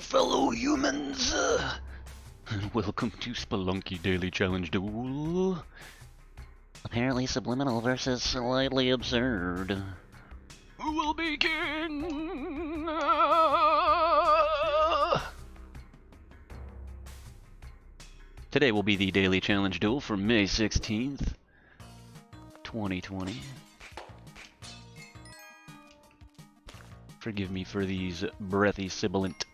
fellow humans, and welcome to Spelunky Daily Challenge Duel. Apparently Subliminal versus Slightly Absurd. Who will be king? Today will be the Daily Challenge Duel for May 16th, 2020. Forgive me for these breathy, sibilant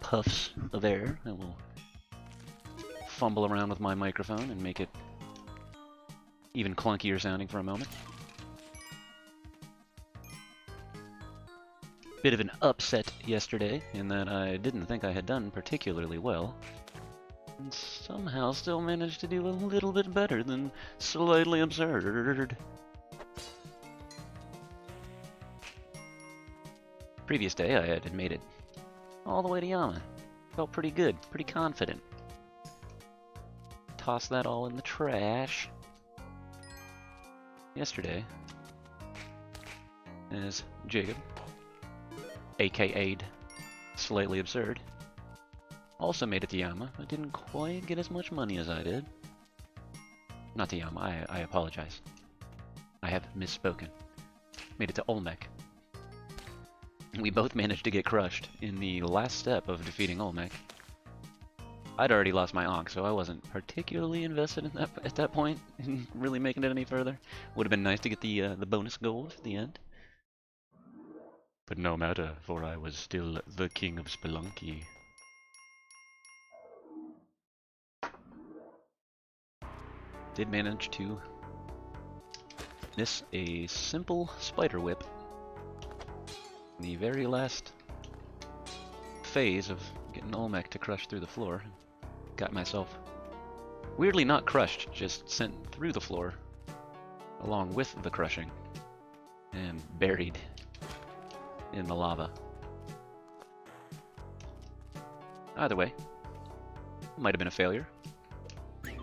puffs of air. I will fumble around with my microphone and make it even clunkier sounding for a moment. Bit of an upset yesterday in that I didn't think I had done particularly well, and somehow still managed to do a little bit better than Slightly Absurd. Previous day I had made it all the way to Yama. Felt pretty good, pretty confident. Tossed that all in the trash. Yesterday, as Jacob, aka Slightly Absurd, also made it to Yama, but didn't quite get as much money as I did. Not to Yama, I apologize. I have misspoken. Made it to 𝑉𝑒𝑙𝑥. We both managed to get crushed in the last step of defeating 𝑉𝑒𝑙𝑥. I'd already lost my Ankh, so I wasn't particularly invested in that at that point, in really making it any further. Would have been nice to get the bonus gold at the end. But no matter, for I was still the king of Spelunky. Did manage to miss a simple spider whip. The very last phase of getting 𝑉𝑒𝑙𝑥 to crush through the floor. Got myself weirdly not crushed, just sent through the floor along with the crushing and buried in the lava. Either way, might have been a failure. It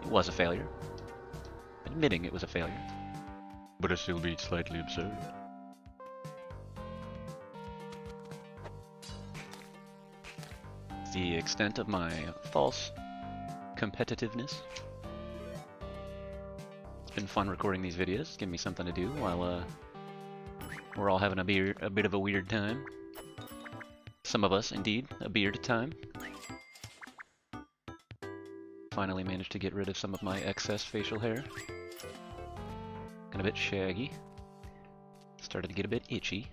was a failure. Admitting it was a failure. But it still beat Slightly Absurd. The extent of my false competitiveness. It's been fun recording these videos, give me something to do while we're all having a bit of a weird time. Some of us, indeed, a beard time. Finally managed to get rid of some of my excess facial hair. Got a bit shaggy. Started to get a bit itchy.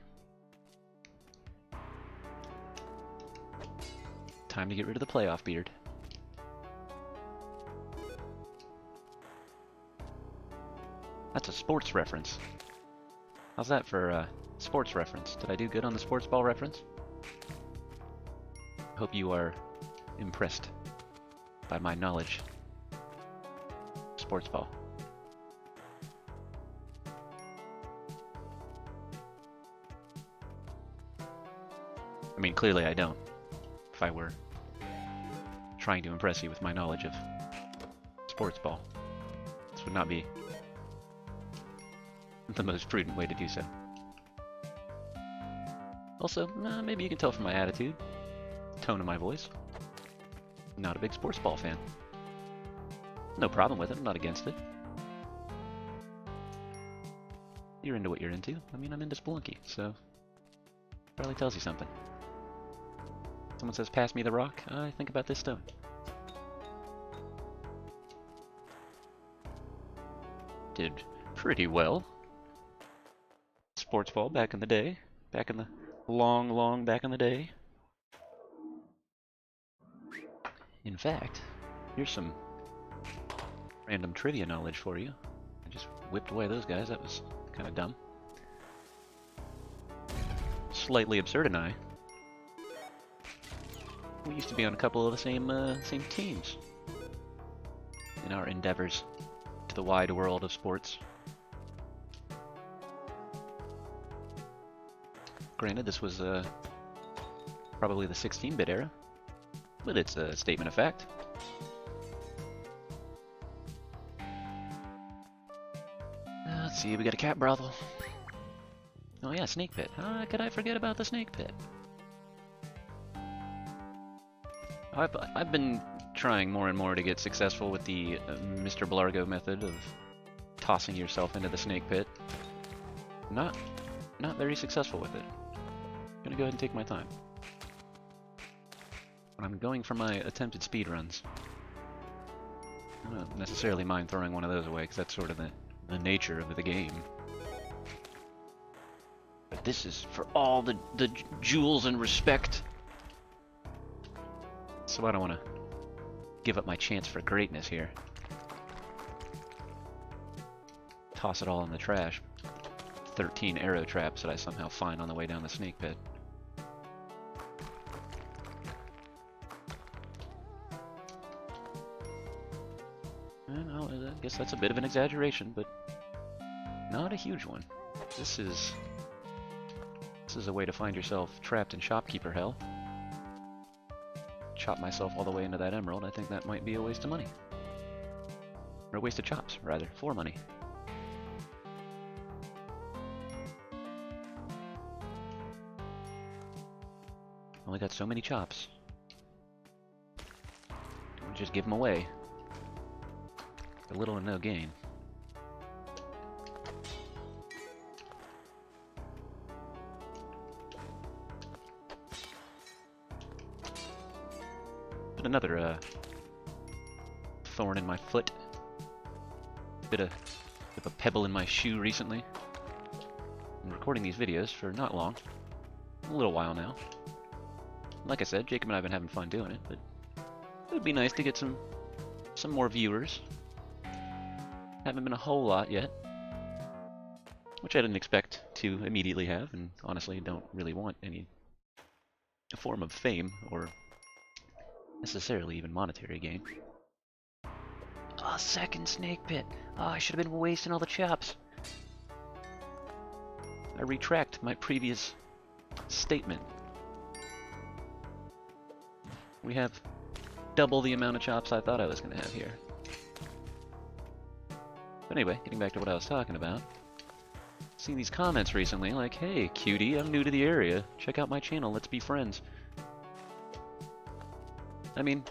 Time to get rid of the playoff beard. That's a sports reference. How's that for a sports reference? Did I do good on the sports ball reference? Hope you are impressed by my knowledge. Sports ball. I mean, clearly I don't. If I were trying to impress you with my knowledge of sports ball, this would not be the most prudent way to do so. Also, maybe you can tell from my attitude, tone of my voice, not a big sports ball fan. No problem with it, I'm not against it. You're into what you're into. I mean, I'm into Spelunky, so probably tells you something. Someone says, pass me the rock, I think about this stone. Did pretty well. Sports ball back in the day. Back in the long back in the day. In fact, here's some random trivia knowledge for you. I just whipped away those guys, that was kind of dumb. Slightly Absurd and I, we used to be on a couple of the same teams in our endeavors to the wide world of sports. Granted, this was probably the 16-bit era, but it's a statement of fact. Let's see, we got a cat brothel. Oh yeah, snake pit. How could I forget about the snake pit? I've been trying more and more to get successful with the Mr. 𝑏largo method of tossing yourself into the snake pit. Not very successful with it. I'm gonna go ahead and take my time. I'm going for my attempted speedruns. I don't necessarily mind throwing one of those away, because that's sort of the nature of the game. But this is for all the jewels and respect. So I don't want to give up my chance for greatness here. Toss it all in the trash. 13 arrow traps that I somehow find on the way down the snake pit. I guess that's a bit of an exaggeration, but not a huge one. This is a way to find yourself trapped in shopkeeper hell. Chop myself all the way into that emerald. I think that might be a waste of money. Or a waste of chops, rather, for money. Only got so many chops. Don't just give them away. A little or no gain. But another thorn in my foot. Bit of a pebble in my shoe recently. I'm recording these videos for not long. A little while now. Like I said, Jacob and I have been having fun doing it, but it would be nice to get some more viewers. Haven't been a whole lot yet, which I didn't expect to immediately have, and honestly don't really want any form of fame or necessarily even monetary gain. Oh, second snake pit. Oh, I should have been wasting all the chops. I retract my previous statement. We have double the amount of chops I thought I was going to have here. But anyway, getting back to what I was talking about. Seeing these comments recently, like, hey, cutie, I'm new to the area. Check out my channel, let's be friends. I mean,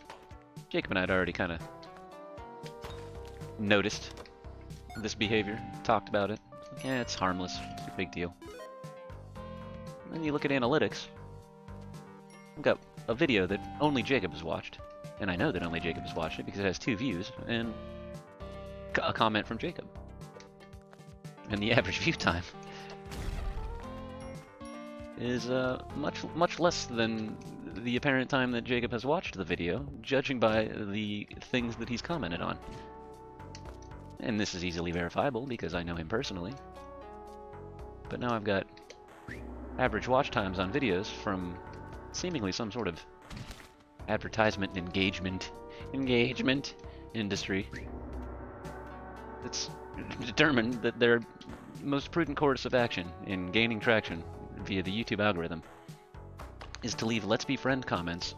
Jacob and I had already kind of noticed this behavior, talked about it. Like, yeah, it's harmless, it's a big deal. And then you look at analytics. I've got a video that only Jacob has watched, and I know that only Jacob has watched it because it has 2 views, and a comment from Jacob. And the average view time is much less than the apparent time that Jacob has watched the video, judging by the things that he's commented on. And this is easily verifiable because I know him personally. But now I've got average watch times on videos from seemingly some sort of advertisement and engagement industry. It's determined that their most prudent course of action in gaining traction via the YouTube algorithm is to leave Let's Be Friend comments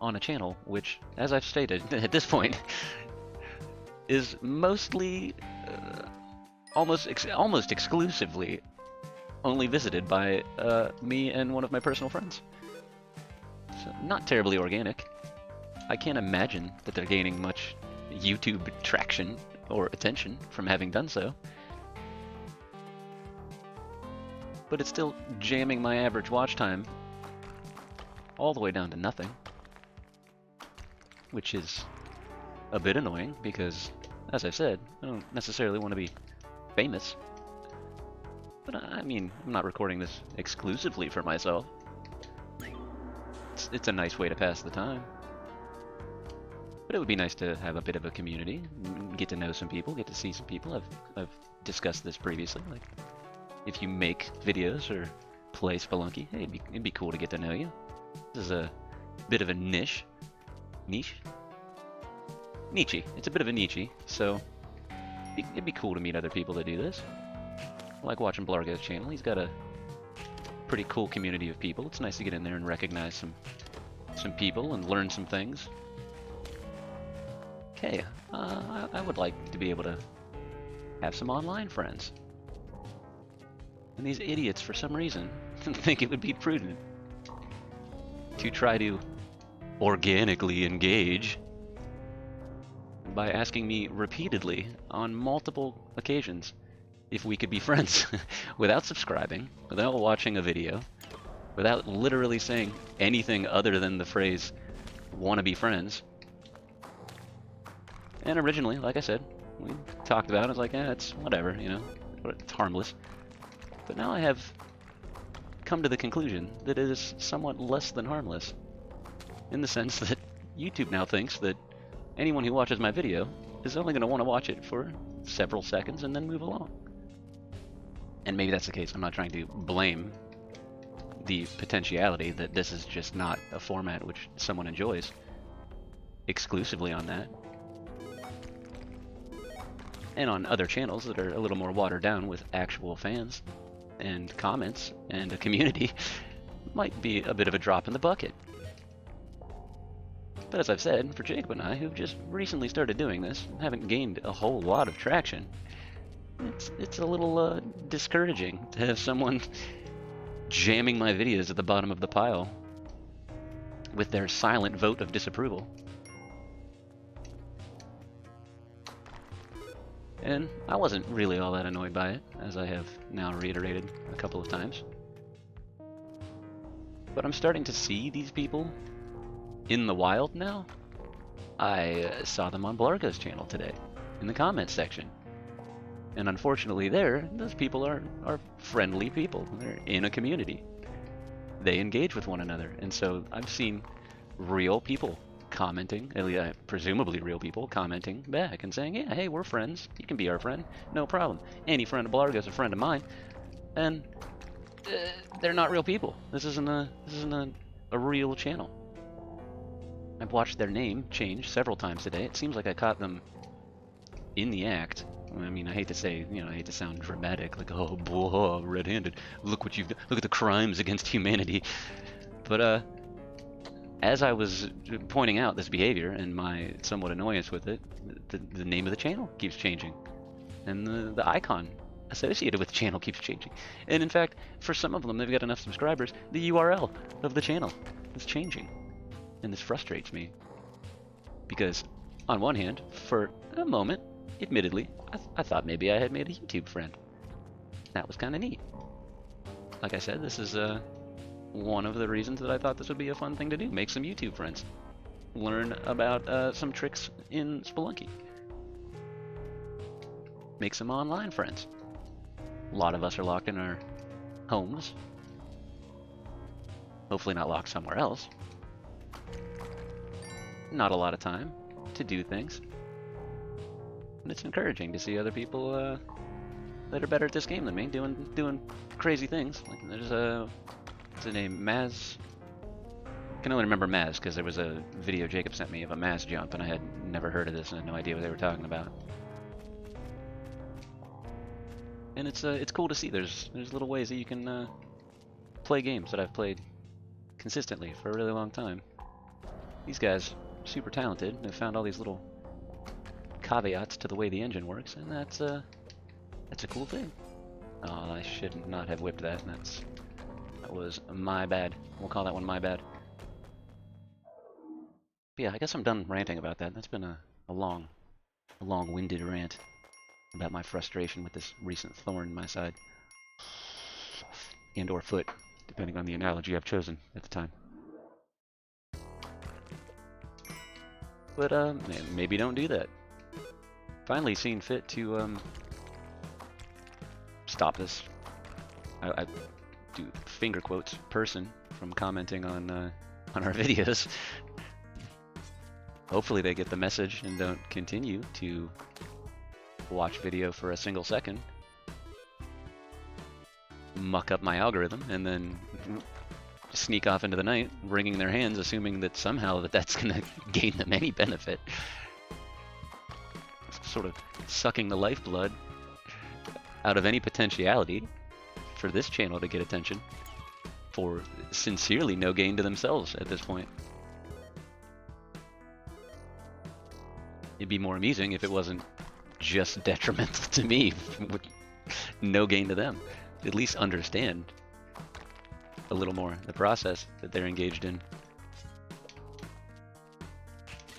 on a channel which, as I've stated at this point, is mostly, almost exclusively only visited by me and one of my personal friends. So, not terribly organic. I can't imagine that they're gaining much YouTube traction or attention from having done so. But it's still jamming my average watch time all the way down to nothing. Which is a bit annoying because, as I've said, I don't necessarily want to be famous. But I mean, I'm not recording this exclusively for myself. It's a nice way to pass the time. But it would be nice to have a bit of a community, get to know some people, get to see some people. I've discussed this previously. Like, if you make videos or play Spelunky, hey, it'd be cool to get to know you. This is a bit of a niche. Niche? It's a bit of a niche, so it'd be cool to meet other people that do this. I like watching 𝑏largo's channel. He's got a pretty cool community of people. It's nice to get in there and recognize some people and learn some things. Okay, I would like to be able to have some online friends. And these idiots, for some reason, think it would be prudent to try to organically engage by asking me repeatedly on multiple occasions if we could be friends without subscribing, without watching a video, without literally saying anything other than the phrase, wanna be friends. And originally, like I said, we talked about it, it's like, it's whatever, you know, it's harmless. But now I have come to the conclusion that it is somewhat less than harmless, in the sense that YouTube now thinks that anyone who watches my video is only going to want to watch it for several seconds and then move along. And maybe that's the case. I'm not trying to blame the potentiality that this is just not a format which someone enjoys exclusively on that. And on other channels that are a little more watered down with actual fans and comments and a community might be a bit of a drop in the bucket. But as I've said, for Jacob and I, who've just recently started doing this and haven't gained a whole lot of traction, it's a little discouraging to have someone jamming my videos at the bottom of the pile with their silent vote of disapproval. And I wasn't really all that annoyed by it, as I have now reiterated a couple of times. But I'm starting to see these people in the wild now. I saw them on 𝑉𝑙𝑎𝑔𝑒's channel today, in the comments section. And unfortunately those people are friendly people. They're in a community. They engage with one another. And so I've seen real people commenting, at least presumably real people, commenting back and saying, yeah, hey, we're friends. You can be our friend. No problem. Any friend of 𝑉𝑙𝑎𝑔𝑒's a friend of mine. And they're not real people. This isn't a real channel. I've watched their name change several times today. It seems like I caught them in the act. I mean, I hate to say, you know, I hate to sound dramatic, like, oh, boy, red-handed. Look what you've done. Look at the crimes against humanity. But as I was pointing out this behavior and my somewhat annoyance with it, the name of the channel keeps changing, and the icon associated with the channel keeps changing. And in fact, for some of them, they've got enough subscribers, the URL of the channel is changing. And this frustrates me, because on one hand, for a moment, admittedly, I thought maybe I had made a YouTube friend. That was kind of neat. Like I said, this is one of the reasons that I thought this would be a fun thing to do. Make some YouTube friends. Learn about some tricks in Spelunky. Make some online friends. A lot of us are locked in our homes. Hopefully not locked somewhere else. Not a lot of time to do things. And it's encouraging to see other people that are better at this game than me doing crazy things. Like there's what's his name, Maz. I can only remember Maz because there was a video Jacob sent me of a Maz jump, and I had never heard of this and had no idea what they were talking about. And it's cool to see. There's little ways that you can play games that I've played consistently for a really long time. These guys, super talented, have found all these little caveats to the way the engine works, and that's a cool thing. Oh, I should not have whipped that. That was my bad. We'll call that one my bad. But yeah, I guess I'm done ranting about that. That's been a long-winded rant about my frustration with this recent thorn in my side, and or foot, depending on the analogy I've chosen at the time. But maybe don't do that. Finally seen fit to stop this. I do finger quotes person from commenting on our videos. Hopefully they get the message and don't continue to watch video for a single second, muck up my algorithm, and then sneak off into the night, wringing their hands, assuming that somehow that's going to gain them any benefit. Sort of sucking the lifeblood out of any potentiality for this channel to get attention, for sincerely no gain to themselves at this point. It'd be more amusing if it wasn't just detrimental to me, with no gain to them. At least understand a little more the process that they're engaged in.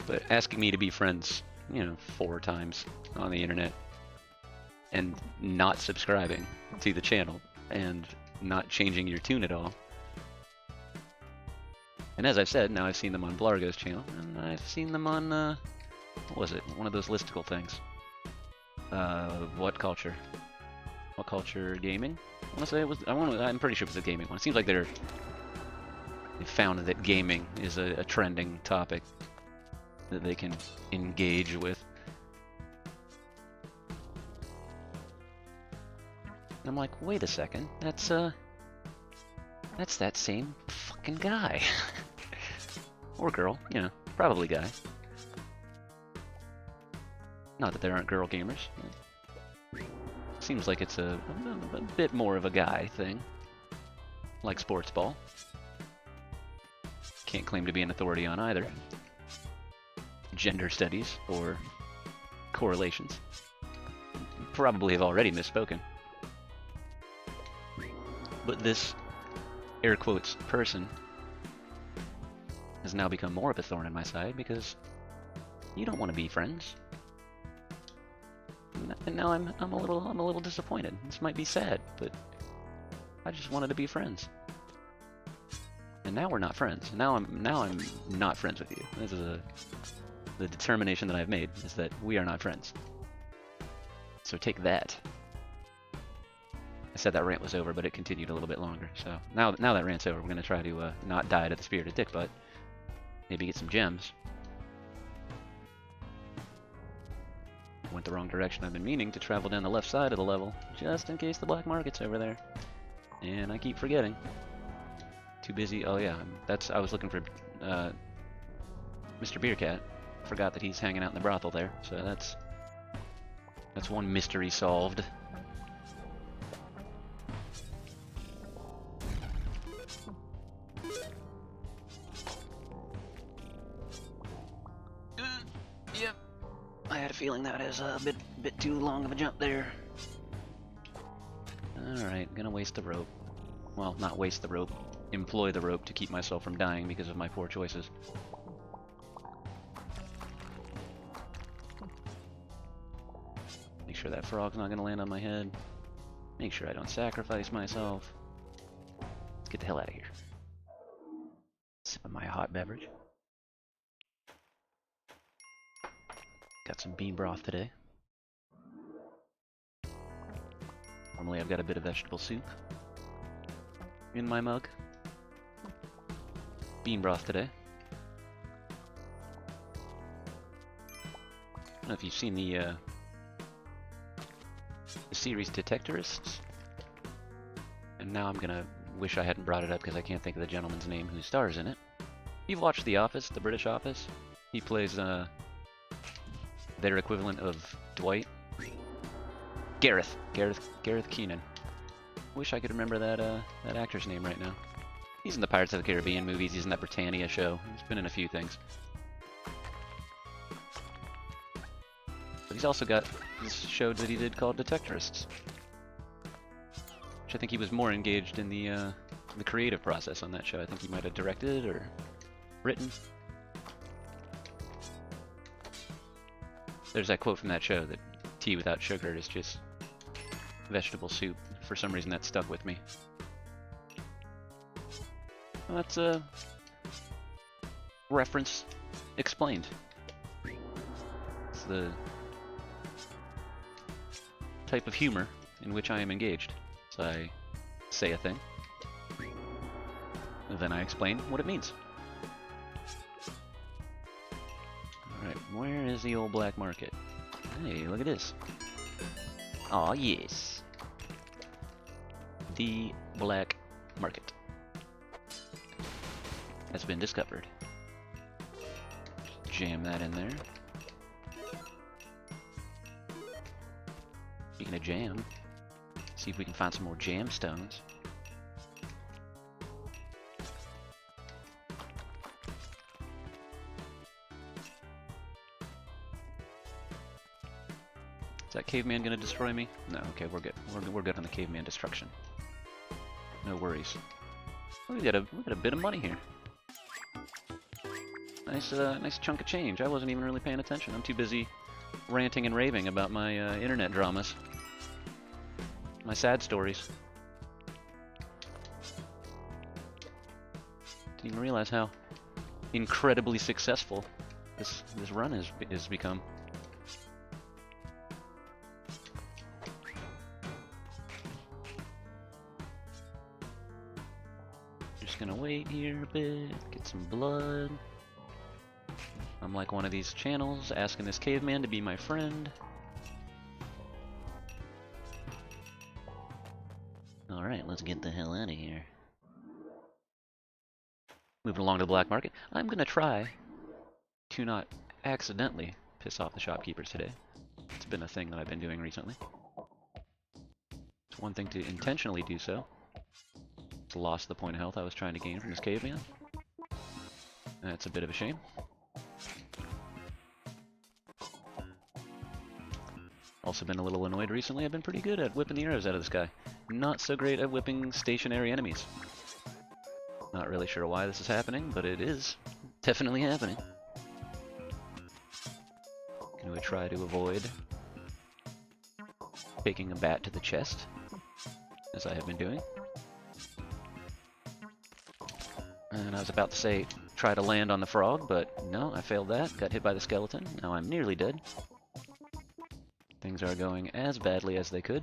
But asking me to be friends, you know, 4 times on the internet, and not subscribing to the channel, and not changing your tune at all. And as I've said, now I've seen them on Blargo's channel, and I've seen them on, what was it? One of those listicle things. What culture? What culture gaming? I want to say it was. I'm pretty sure it was a gaming one. It seems like they found that gaming is a trending topic that they can engage with. And I'm like, wait a second, that's that same fucking guy. Or girl, you know, probably guy. Not that there aren't girl gamers. Seems like it's a bit more of a guy thing. Like sports ball. Can't claim to be an authority on either. Gender studies or correlations. Probably have already misspoken. But this, air quotes, person has now become more of a thorn in my side because you don't want to be friends. And now I'm a little disappointed. This might be sad, but I just wanted to be friends. And now we're not friends. Now I'm not friends with you. This is the determination that I've made, is that we are not friends. So take that. I said that rant was over, but it continued a little bit longer. So now that rant's over, we're gonna try to not die to the spirit of dick butt. Maybe get some gems. Went the wrong direction. I've been meaning to travel down the left side of the level, just in case the black market's over there. And I keep forgetting. Too busy. Oh yeah, I was looking for Mr. Beercat. Forgot that he's hanging out in the brothel there. So that's one mystery solved. Yep. I had a feeling that is a bit too long of a jump there. Alright, gonna waste the rope. Well, not waste the rope. Employ the rope to keep myself from dying because of my poor choices. Make sure that frog's not gonna land on my head. Make sure I don't sacrifice myself. Let's get the hell out of here. Sip of my hot beverage. Got some bean broth today. Normally I've got a bit of vegetable soup in my mug. Bean broth today. I don't know if you've seen the series Detectorists. And now I'm gonna wish I hadn't brought it up because I can't think of the gentleman's name who stars in it. You've watched The Office, the British Office? He plays their equivalent of Dwight. Gareth Keenan. Wish I could remember that actor's name right now. He's in the Pirates of the Caribbean movies. He's in that Britannia show. He's been in a few things. But he's also got this show that he did called Detectorists, which I think he was more engaged in the creative process on that show. I think he might have directed or written. There's that quote from that show that tea without sugar is just vegetable soup. For some reason that stuck with me. Well, that's a reference explained. It's the type of humor in which I am engaged. So I say a thing, and then I explain what it means. Alright, where is the old black market? Hey, look at this. Aw, yes. The black market has been discovered. Jam that in there. Speaking of jam, see if we can find some more jam stones. Is that caveman gonna destroy me? No, okay, we're good. We're good on the caveman destruction. No worries. We got a bit of money here. Nice chunk of change. I wasn't even really paying attention. I'm too busy ranting and raving about my internet dramas. My sad stories. Didn't even realize how incredibly successful this run has become. Just gonna wait here a bit, get some blood. I'm like one of these channels asking this caveman to be my friend. Alright, let's get the hell out of here. Moving along to the black market. I'm gonna try to not accidentally piss off the shopkeepers today. It's been a thing that I've been doing recently. It's one thing to intentionally do so. It's lost the point of health I was trying to gain from this caveman. That's a bit of a shame. Also been a little annoyed recently. I've been pretty good at whipping the arrows out of this guy. Not so great at whipping stationary enemies. Not really sure why this is happening, but it is definitely happening. Going to try to avoid taking a bat to the chest, as I have been doing. And I was about to say, try to land on the frog, but no, I failed that. Got hit by the skeleton. Now I'm nearly dead. Things are going as badly as they could.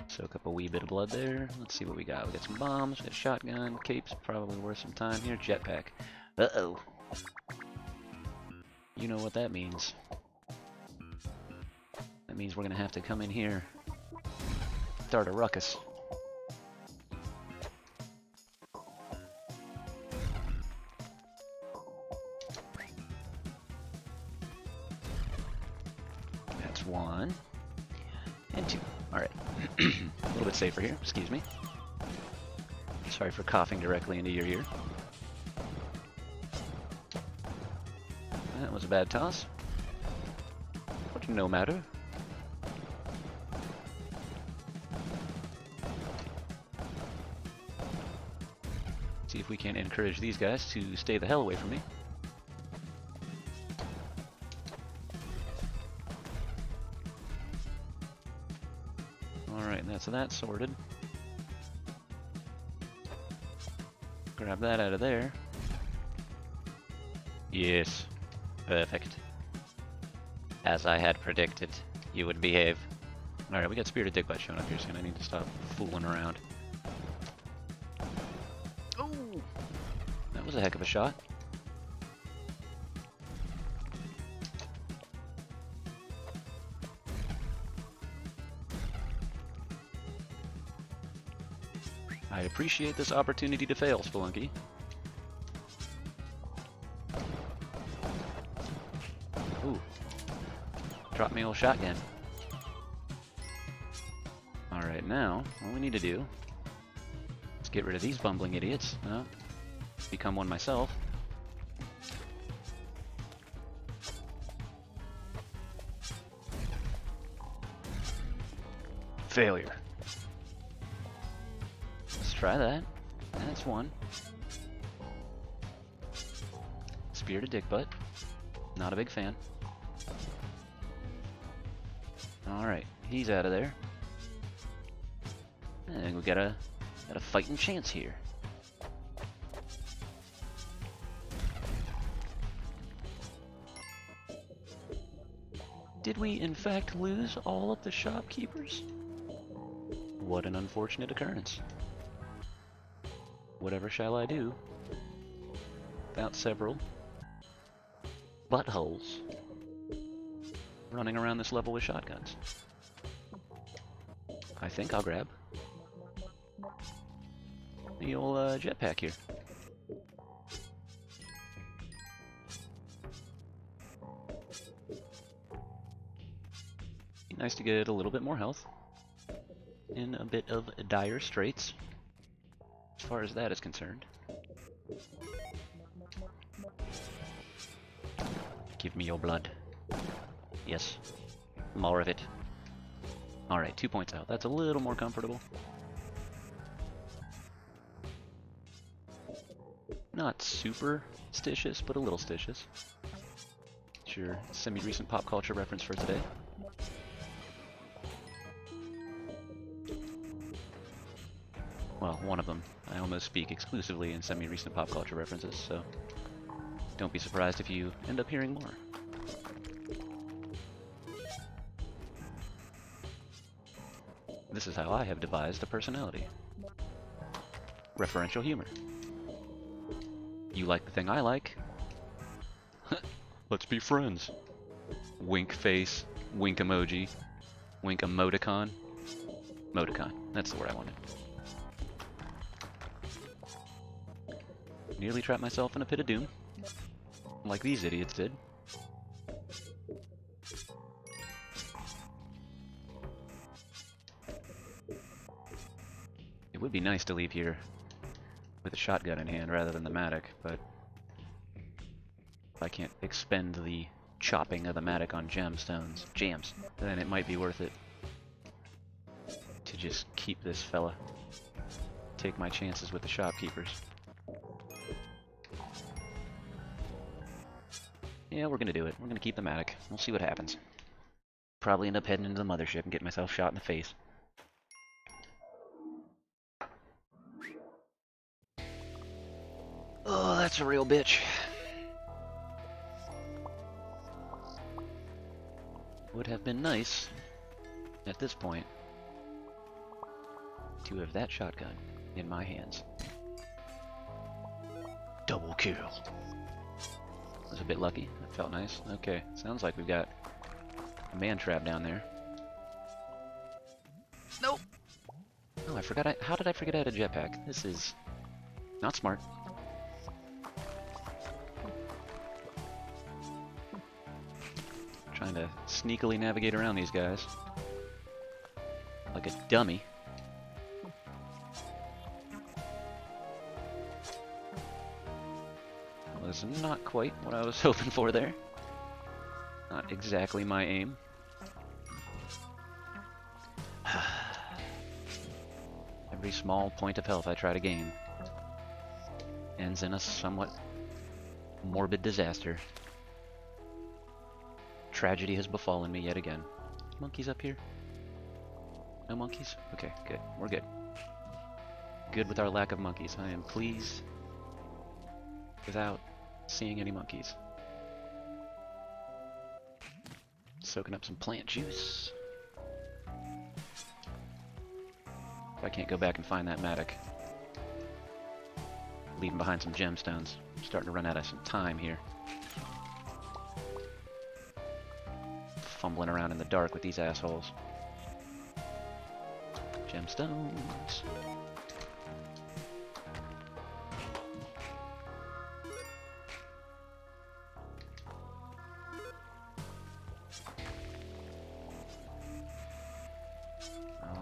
Soak up a wee bit of blood there. Let's see what we got. We got some bombs, we got a shotgun, capes, probably worth some time here. Jetpack. Uh-oh. You know what that means. That means we're gonna have to come in here, start a ruckus. That's one. And two. Alright. A little bit safer here, excuse me. Sorry for coughing directly into your ear. That was a bad toss. But no matter. See if we can encourage these guys to stay the hell away from me. Alright, that's that sorted. Grab that out of there. Yes. Perfect. As I had predicted, you would behave. Alright, we got Spirited Dick Butt showing up here soon. I need to stop fooling around. Oh! That was a heck of a shot. I appreciate this opportunity to fail, Spelunky. Ooh. Drop me old shotgun. Alright, now, what we need to do is get rid of these bumbling idiots. Well, become one myself. Failure. Let's try that. That's one. Spirited Dick Butt. Not a big fan. Alright, he's out of there. And we got a fighting chance here. Did we in fact lose all of the shopkeepers? What an unfortunate occurrence. Whatever shall I do without several buttholes running around this level with shotguns? I think I'll grab the old jetpack here. Be nice to get a little bit more health in a bit of dire straits as far as that is concerned. Give me your blood. Yes. More of it. Alright, 2 points out. That's a little more comfortable. Not superstitious, but a little stitious. It's your semi-recent pop culture reference for today. Well, one of them. I almost speak exclusively in semi-recent pop culture references, so don't be surprised if you end up hearing more. This is how I have devised a personality. Referential humor. You like the thing I like? Let's be friends. Wink face, wink emoji, wink emoticon. Emoticon, that's the word I wanted. Nearly trapped myself in a pit of doom, like these idiots did. It would be nice to leave here with a shotgun in hand rather than the Matic, but if I can't expend the chopping of the Matic on jams, then it might be worth it to just keep this fella. Take my chances with the shopkeepers. Yeah, we're gonna do it. We're gonna keep the Matic. We'll see what happens. Probably end up heading into the mothership and get myself shot in the face. Oh, that's a real bitch. Would have been nice, at this point, to have that shotgun in my hands. Double kill. Was a bit lucky. That felt nice. Okay, sounds like we've got a man trap down there. Nope. Oh, I forgot. How did I forget I had a jetpack? This is not smart. Trying to sneakily navigate around these guys like a dummy. Was not quite what I was hoping for there. Not exactly my aim. Every small point of health I try to gain ends in a somewhat morbid disaster. Tragedy has befallen me yet again. Monkeys up here? No monkeys? Okay, good. We're good. Good with our lack of monkeys. I am pleased without seeing any monkeys. Soaking up some plant juice. If I can't go back and find that Matic. Leaving behind some gemstones. I'm starting to run out of some time here. Fumbling around in the dark with these assholes. Gemstones.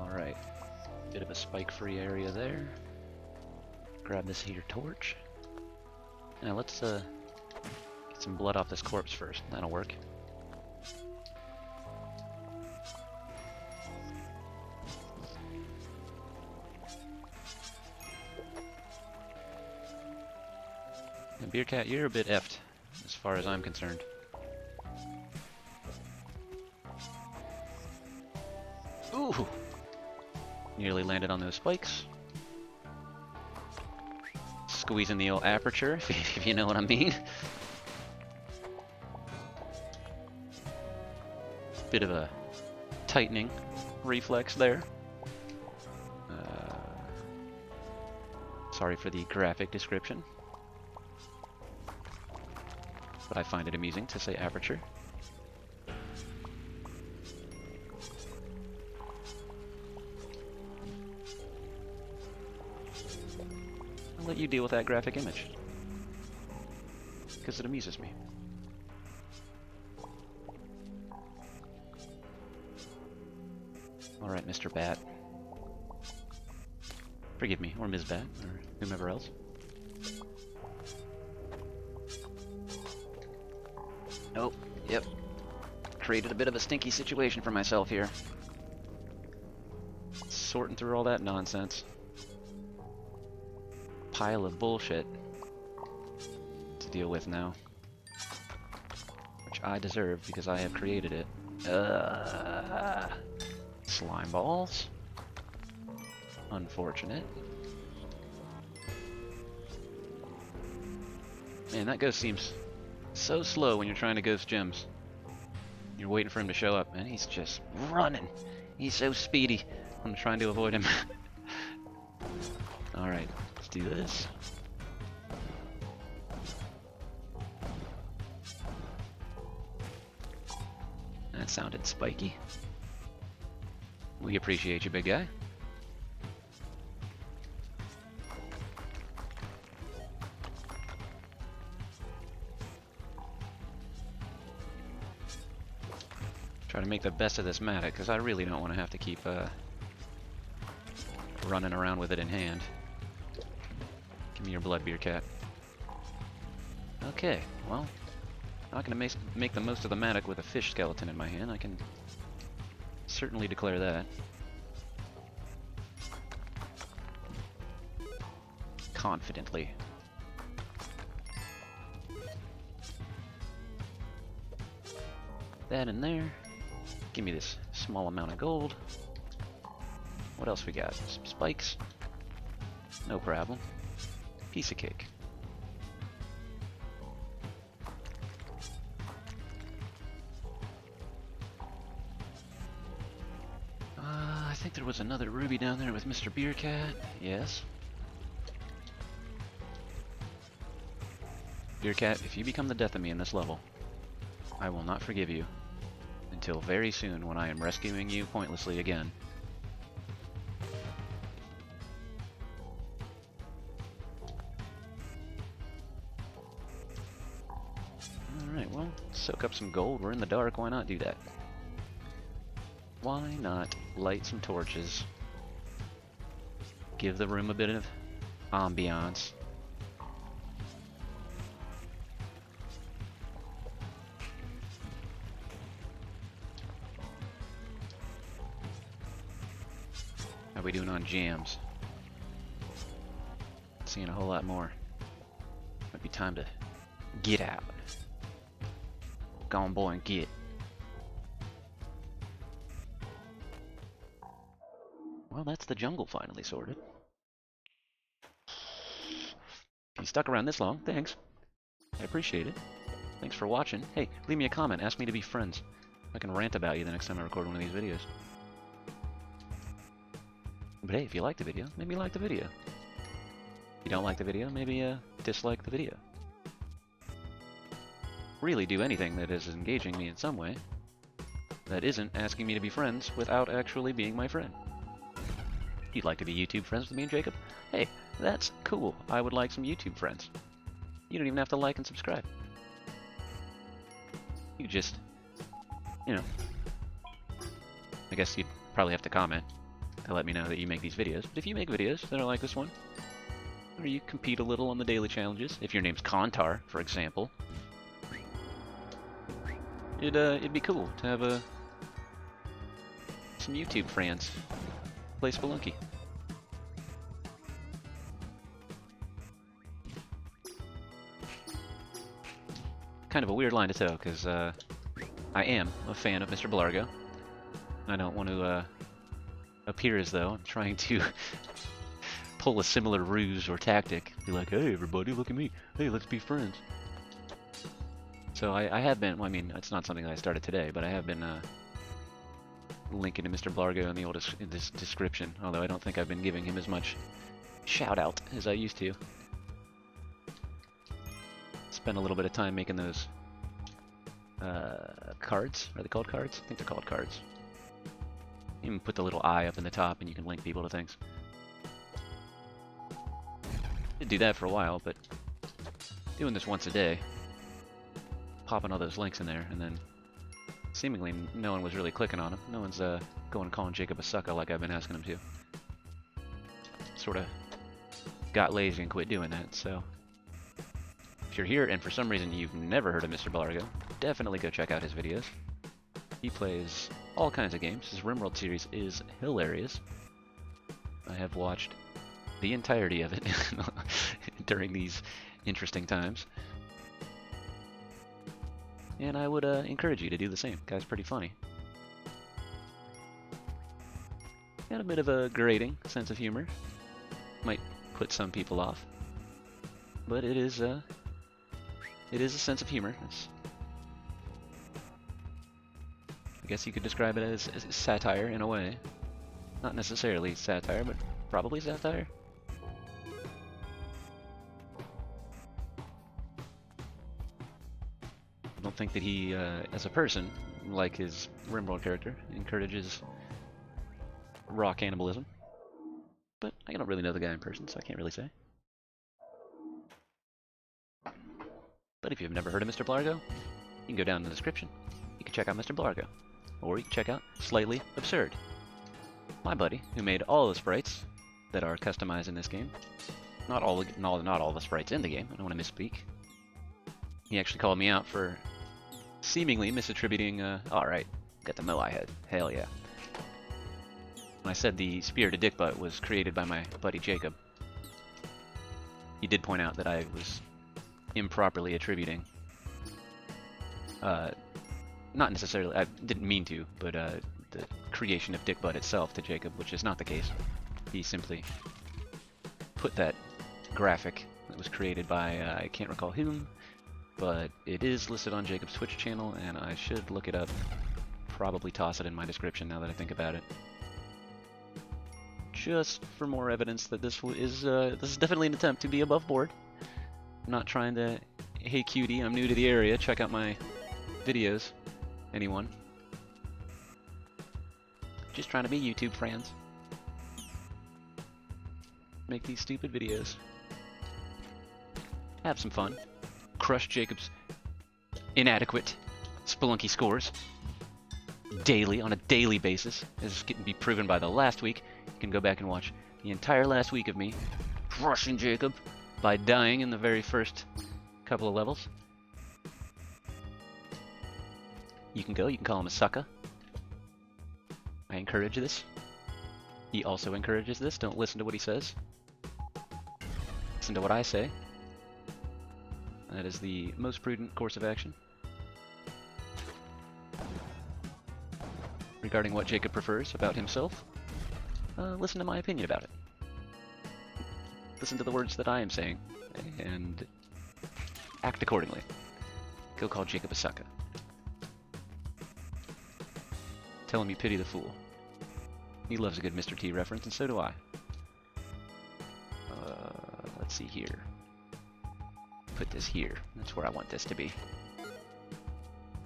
Alright. Bit of a spike-free area there. Grab this heater torch. Now let's get some blood off this corpse first. That'll work. And Beer Cat, you're a bit effed, as far as I'm concerned. Ooh! Nearly landed on those spikes. Squeezing the old aperture, if you know what I mean. Bit of a tightening reflex there. Sorry for the graphic description, but I find it amusing to say aperture. I'll let you deal with that graphic image, because it amuses me. Alright, Mr. Bat. Forgive me, or Ms. Bat, or whomever else. Nope, yep. Created a bit of a stinky situation for myself here. Sorting through all that nonsense. Pile of bullshit. to deal with now. Which I deserve because I have created it. Slime balls. Unfortunate. Man, that ghost seems so slow when you're trying to ghost gems. You're waiting for him to show up, and he's just running. He's so speedy. I'm trying to avoid him. Alright, let's do this. That sounded spiky. We appreciate you, big guy. Try to make the best of this mattock, because I really don't want to have to keep running around with it in hand. Give me your blood, beer cat. Okay, well, not going to make the most of the mattock with a fish skeleton in my hand. I can certainly declare that. Confidently. That in there. Give me this small amount of gold. What else we got? Some spikes. No problem. Piece of cake. I think there was another ruby down there with Mr. Beer Cat. Yes. Beer Cat, if you become the death of me in this level, I will not forgive you until very soon when I am rescuing you pointlessly again. Alright, well, soak up some gold. We're in the dark. Why not do that? Why not light some torches? Give the room a bit of ambiance. How we doing on jams? Seeing a whole lot more. Might be time to get out. Go on, boy, and get. Well, that's the jungle finally sorted. If you stuck around this long, thanks. I appreciate it. Thanks for watching. Hey, leave me a comment. Ask me to be friends. I can rant about you the next time I record one of these videos. But hey, if you like the video, maybe like the video. If you don't like the video, maybe dislike the video. Really do anything that is engaging me in some way that isn't asking me to be friends without actually being my friend. If you'd like to be YouTube friends with me and Jacob, hey, that's cool. I would like some YouTube friends. You don't even have to like and subscribe. You just, you know, I guess you'd probably have to comment to let me know that you make these videos. But if you make videos that are like this one, or you compete a little on the daily challenges, if your name's Kontar, for example, it'd be cool to have some YouTube friends play Spelunky. Kind of a weird line to tell, because I am a fan of Mr. 𝑘𝑦. I don't want to appear as though I'm trying to pull a similar ruse or tactic. Be like, hey everybody, look at me. Hey, let's be friends. So I have been, well, I mean, it's not something that I started today, but I have been linking to Mr. 𝑘𝑦 in the old description, although I don't think I've been giving him as much shout out as I used to. Spend a little bit of time making those cards. Are they called cards? I think they're called cards. You can put the little eye up in the top and you can link people to things. Did do that for a while, but doing this once a day, popping all those links in there, and then seemingly no one was really clicking on them. No one's going and calling Jacob a sucker like I've been asking him to. Sort of got lazy and quit doing that, so if you're here and for some reason you've never heard of Mr. 𝑘𝑦, definitely go check out his videos. He plays all kinds of games. His RimWorld series is hilarious. I have watched the entirety of it during these interesting times. and I would encourage you to do the same. Guy's pretty funny. Got a bit of a grating sense of humor. Might put some people off, but it is a sense of humor. I guess you could describe it as satire in a way. Not necessarily satire, but probably satire. I don't think that he, as a person, like his RimWorld character, encourages raw cannibalism. But I don't really know the guy in person, so I can't really say. But if you've never heard of Mr. 𝑘𝑦, you can go down in the description. You can check out Mr. 𝑘𝑦. Or you can check out 𝐶ℎ𝑎𝑙𝑦 𝑎𝑏𝑠𝑢𝑟d. My buddy, who made all the sprites that are customized in this game. Not all the sprites in the game, I don't want to misspeak. He actually called me out for seemingly misattributing, alright, got the Moai head, hell yeah. When I said the spirited dick butt was created by my buddy Jacob, he did point out that I was improperly attributing, not necessarily, I didn't mean to, but the creation of dick butt itself to Jacob, which is not the case. He simply put that graphic that was created by, I can't recall whom, but it is listed on Jacob's Twitch channel, and I should look it up, probably toss it in my description now that I think about it. Just for more evidence that this is definitely an attempt to be above board. I'm not trying to, hey cutie, I'm new to the area, check out my videos, anyone. Just trying to be YouTube friends. Make these stupid videos. Have some fun. Crush Jacob's inadequate Spelunky scores daily, on a daily basis, as can be proven by the last week. You can go back and watch the entire last week of me crushing Jacob by dying in the very first couple of levels. You can call him a sucker. I encourage this. He also encourages this. Don't listen to what he says. Listen to what I say. That is the most prudent course of action. Regarding what Jacob prefers about himself, listen to my opinion about it. Listen to the words that I am saying, and act accordingly. Go call Jacob a sucker. Tell him you pity the fool. He loves a good Mr. T reference, and so do I. Let's see here. Put this here. That's where I want this to be.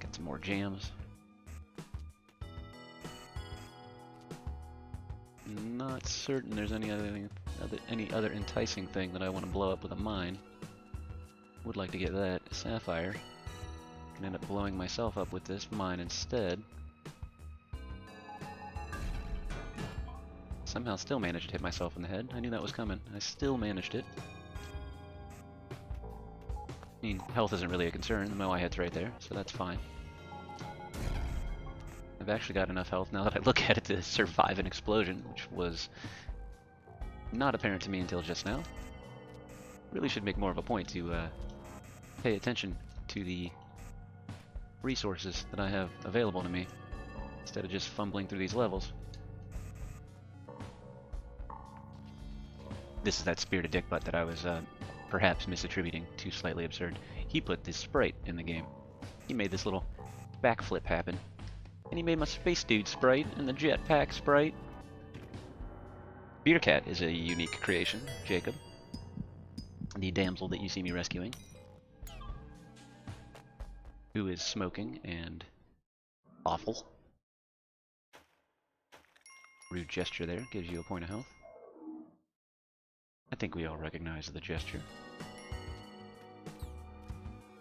Got some more jams. Not certain there's any other enticing thing that I want to blow up with a mine. Would like to get that sapphire. Can end up blowing myself up with this mine instead. Somehow still managed to hit myself in the head. I knew that was coming. I still managed it. I mean, health isn't really a concern. The Moai head's right there, so that's fine. I've actually got enough health now that I look at it to survive an explosion, which was not apparent to me until just now. Really should make more of a point to pay attention to the resources that I have available to me, instead of just fumbling through these levels. This is that spirited dick butt that I was perhaps misattributing to Slightly Absurd. He put this sprite in the game. He made this little backflip happen. And he made my Space Dude sprite and the Jetpack sprite. Beercat is a unique creation, Jacob. The damsel that you see me rescuing. Who is smoking and awful. Rude gesture there, gives you a point of health. I think we all recognize the gesture.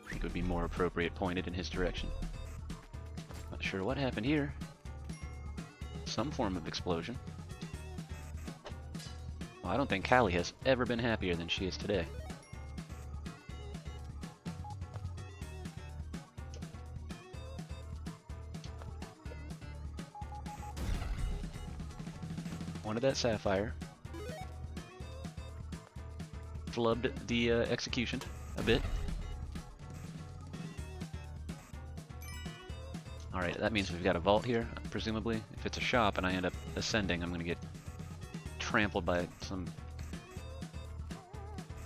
I think it would be more appropriate pointed in his direction. Not sure what happened here. Some form of explosion. Well, I don't think Callie has ever been happier than she is today. Wanted that sapphire. Flubbed the execution a bit. Alright, that means we've got a vault here, presumably. If it's a shop and I end up ascending, I'm gonna get trampled by some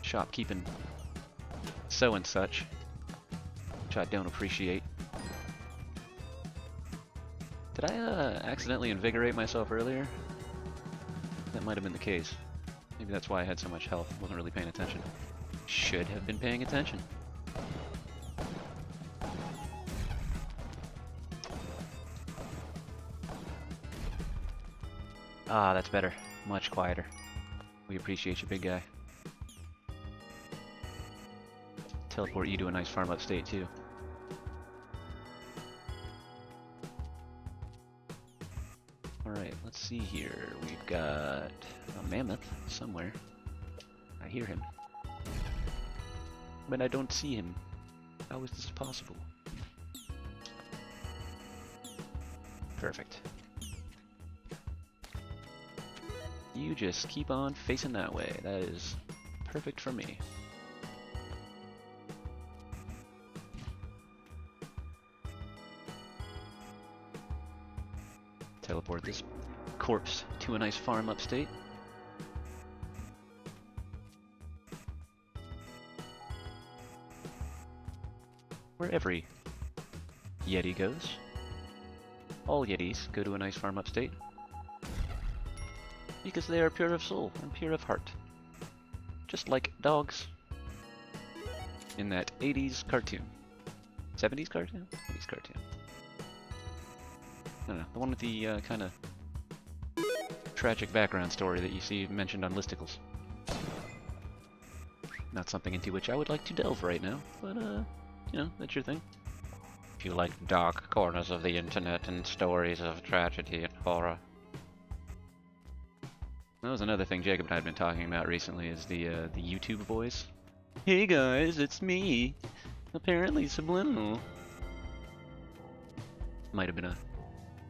shopkeeping so and such, which I don't appreciate. Did I accidentally invigorate myself earlier? That might have been the case. Maybe that's why I had so much health. Wasn't really paying attention. Should have been paying attention. Ah, that's better. Much quieter. We appreciate you, big guy. Teleport you to a nice farm upstate, too. Alright, let's see here. We've got a mammoth somewhere. I hear him. But I don't see him. How is this possible? Perfect. You just keep on facing that way. That is perfect for me. Teleport this corpse to a nice farm upstate. Where every Yeti goes. All Yetis go to a nice farm upstate. Because they are pure of soul and pure of heart. Just like dogs. In that 80s cartoon. 70s cartoon? 80s cartoon. I don't know, the one with the kind of tragic background story that you see mentioned on listicles. Not something into which I would like to delve right now, but you know, that's your thing. If you like dark corners of the internet and stories of tragedy and horror. That was another thing Jacob and I had been talking about recently, is the YouTube voice. Hey guys, it's me! Apparently Subliminal. Might have been a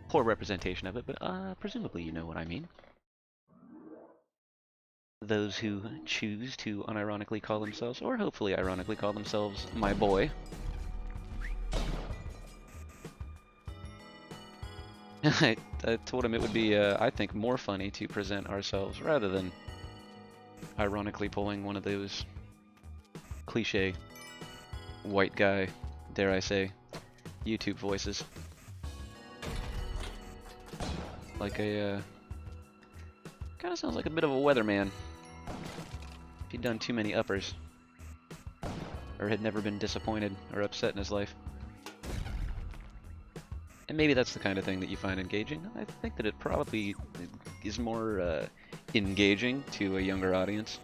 poor representation of it, but presumably you know what I mean. Those who choose to unironically call themselves, or hopefully ironically call themselves, my boy. I told him it would be, I think, more funny to present ourselves rather than ironically pulling one of those cliche white guy, dare I say, YouTube voices. Like a, kind of sounds like a bit of a weatherman. If he'd done too many uppers. Or had never been disappointed or upset in his life. And maybe that's the kind of thing that you find engaging. I think that it probably is more engaging to a younger audience.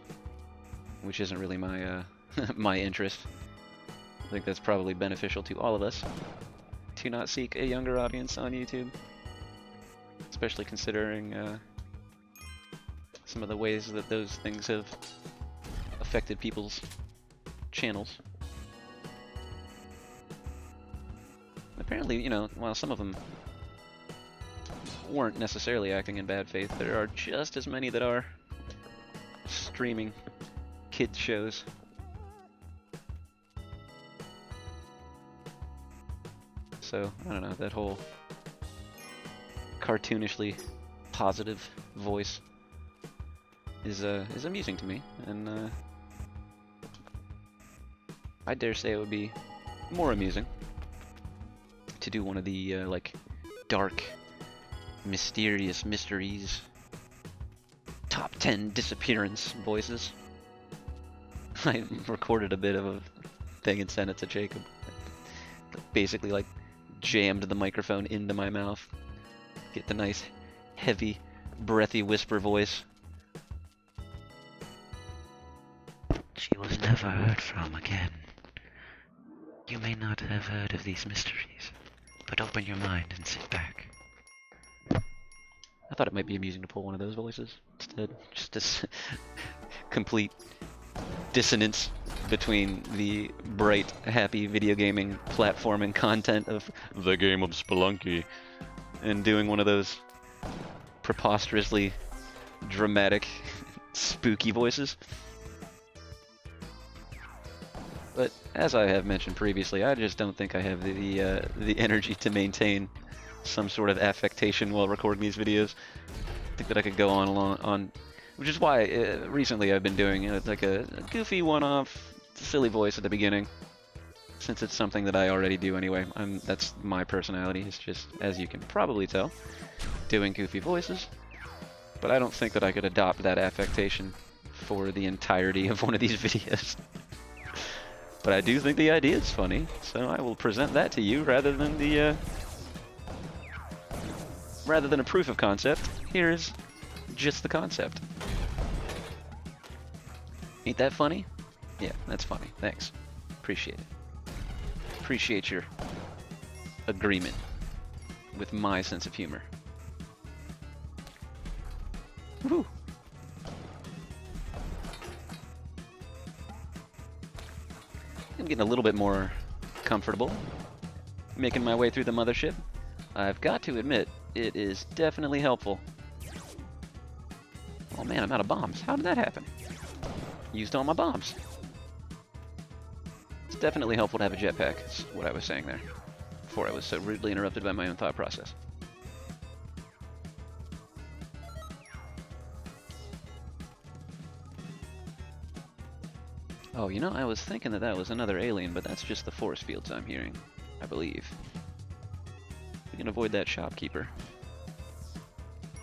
Which isn't really my, my interest. I think that's probably beneficial to all of us. To not seek a younger audience on YouTube. Especially considering some of the ways that those things have affected people's channels. Apparently, you know, while some of them weren't necessarily acting in bad faith, there are just as many that are streaming kids shows. So, I don't know, that whole cartoonishly positive voice is amusing to me, and I dare say it would be more amusing to do one of the like dark, mysterious mysteries, top 10 disappearance voices. I recorded a bit of a thing and sent it to Jacob. Basically, like, jammed the microphone into my mouth. Get the nice, heavy, breathy whisper voice. She was never heard from again. You may not have heard of these mysteries, but open your mind and sit back. I thought it might be amusing to pull one of those voices instead. Just this complete dissonance between the bright, happy video gaming platforming content of the game of Spelunky and doing one of those preposterously dramatic, spooky voices. But as I have mentioned previously, I just don't think I have the energy to maintain some sort of affectation while recording these videos. I think that I could go on, which is why recently I've been doing like a goofy one-off silly voice at the beginning, since it's something that I already do anyway. That's my personality. It's just, as you can probably tell, doing goofy voices. But I don't think that I could adopt that affectation for the entirety of one of these videos. But I do think the idea is funny, so I will present that to you rather than a proof of concept. Here's just the concept. Ain't that funny? Yeah, that's funny. Thanks. Appreciate it. Appreciate your agreement with my sense of humor. Woohoo! I'm getting a little bit more comfortable making my way through the mothership. I've got to admit, it is definitely helpful. Oh man, I'm out of bombs. How did that happen? Used all my bombs. It's definitely helpful to have a jetpack, is what I was saying there, before I was so rudely interrupted by my own thought process. Oh, you know, I was thinking that that was another alien, but that's just the force fields I'm hearing, I believe. We can avoid that shopkeeper.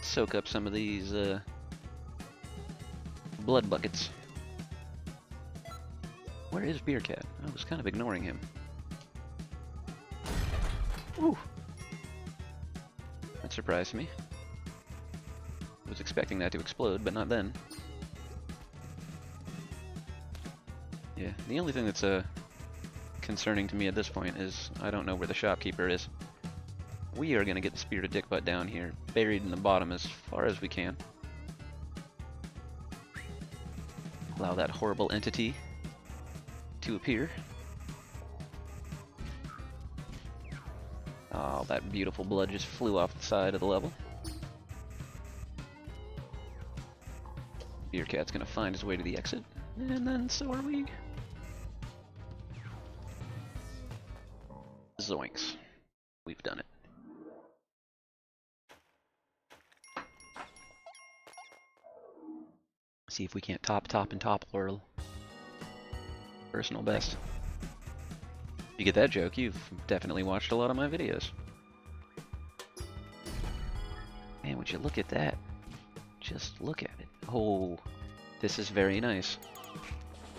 Soak up some of these, blood buckets. Where is Beer Cat? I was kind of ignoring him. Ooh! That surprised me. I was expecting that to explode, but not then. Yeah, the only thing that's concerning to me at this point is I don't know where the shopkeeper is. We are gonna get the spirited dick butt down here, buried in the bottom as far as we can. Allow that horrible entity to appear. Oh, that beautiful blood just flew off the side of the level. Beer Cat's gonna find his way to the exit, and then so are we. Zoinks. We've done it. See if we can't top and top Earl. Personal best. If you get that joke, you've definitely watched a lot of my videos. Man, would you look at that? Just look at it. Oh, this is very nice.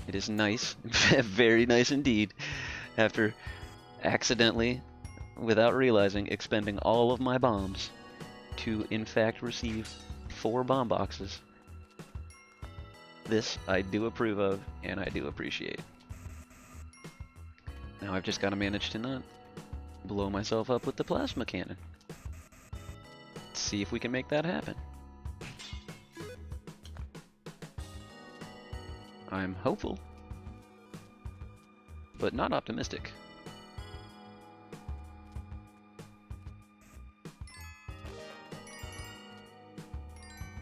It is nice. Very nice indeed. After accidentally, without realizing, expending all of my bombs to, in fact, receive 4 bomb boxes. This I do approve of, and I do appreciate. Now I've just got to manage to not blow myself up with the plasma cannon. Let's see if we can make that happen. I'm hopeful, but not optimistic.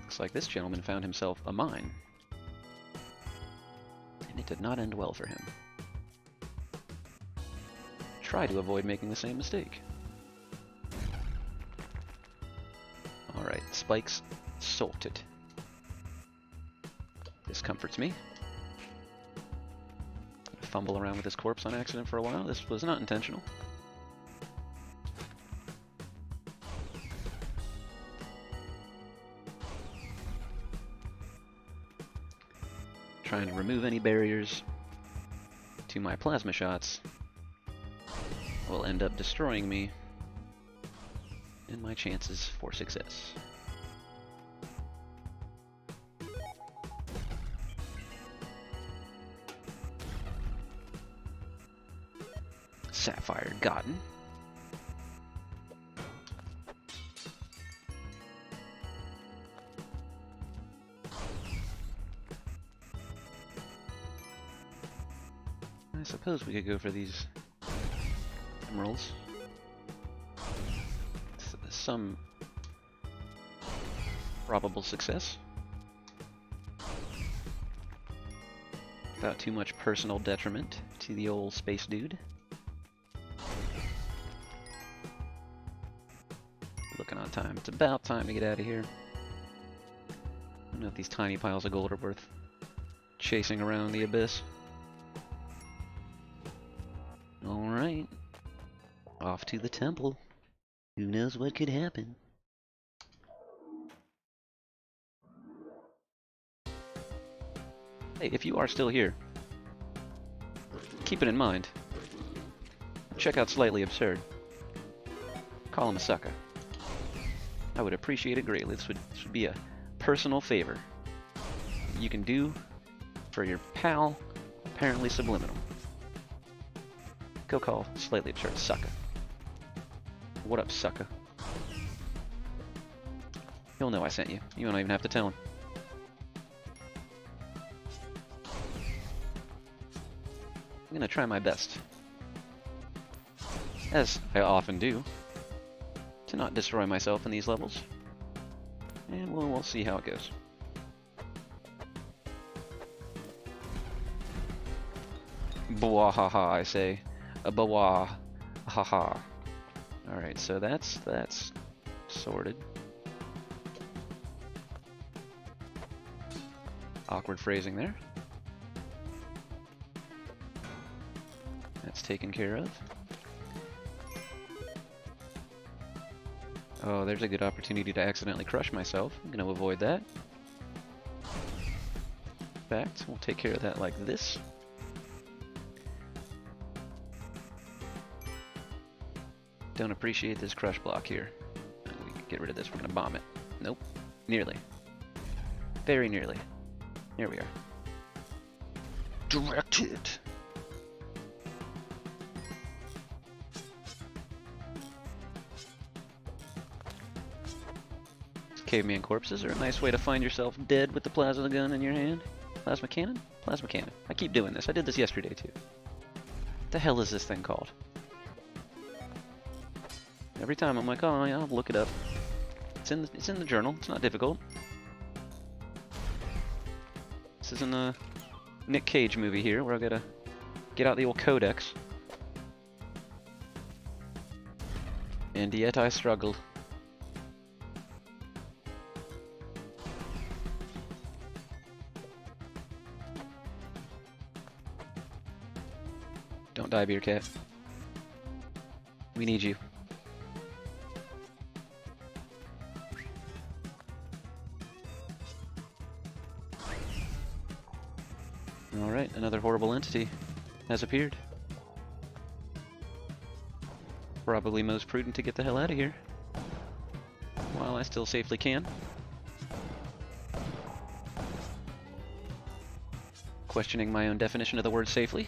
Looks like this gentleman found himself a mine. And it did not end well for him. Try to avoid making the same mistake. Alright, spikes sorted. This comforts me. Fumble around with this corpse on accident for a while. This was not intentional. Trying to remove any barriers to my plasma shots will end up destroying me and my chances for success. Sapphire gotten. I suppose we could go for these emeralds. Some probable success. Without too much personal detriment See the old space dude. Looking on time. It's about time to get out of here. I don't know if these tiny piles of gold are worth chasing around the abyss. Alright. Off to the temple. Who knows what could happen? Hey, if you are still here, keep it in mind. Check out Slightly Absurd. Call him a sucker. I would appreciate it greatly. This would be a personal favor you can do for your pal, apparently Subliminal. Go call Slightly Absurd sucker. What up, sucker? He'll know I sent you. You don't even have to tell him. I'm gonna try my best, as I often do, to not destroy myself in these levels. And we'll see how it goes. Bwahaha, I say. A bwah. Haha. Alright, so that's sorted. Awkward phrasing there. That's taken care of. Oh, there's a good opportunity to accidentally crush myself. I'm going to avoid that. In fact, we'll take care of that like this. Don't appreciate this crush block here. We can get rid of this. We're going to bomb it. Nope. Nearly. Very nearly. Here we are. Directed. Caveman corpses are a nice way to find yourself dead with the plasma gun in your hand. Plasma cannon? Plasma cannon. I keep doing this. I did this yesterday too. What the hell is this thing called? Every time I'm like, oh yeah, I'll look it up. It's in the journal. It's not difficult. This isn't a Nick Cage movie here where I gotta get out the old codex. And yet I struggle. Don't die, Beer Cat. We need you. Alright, another horrible entity has appeared. Probably most prudent to get the hell out of here while I still safely can. Questioning my own definition of the word safely.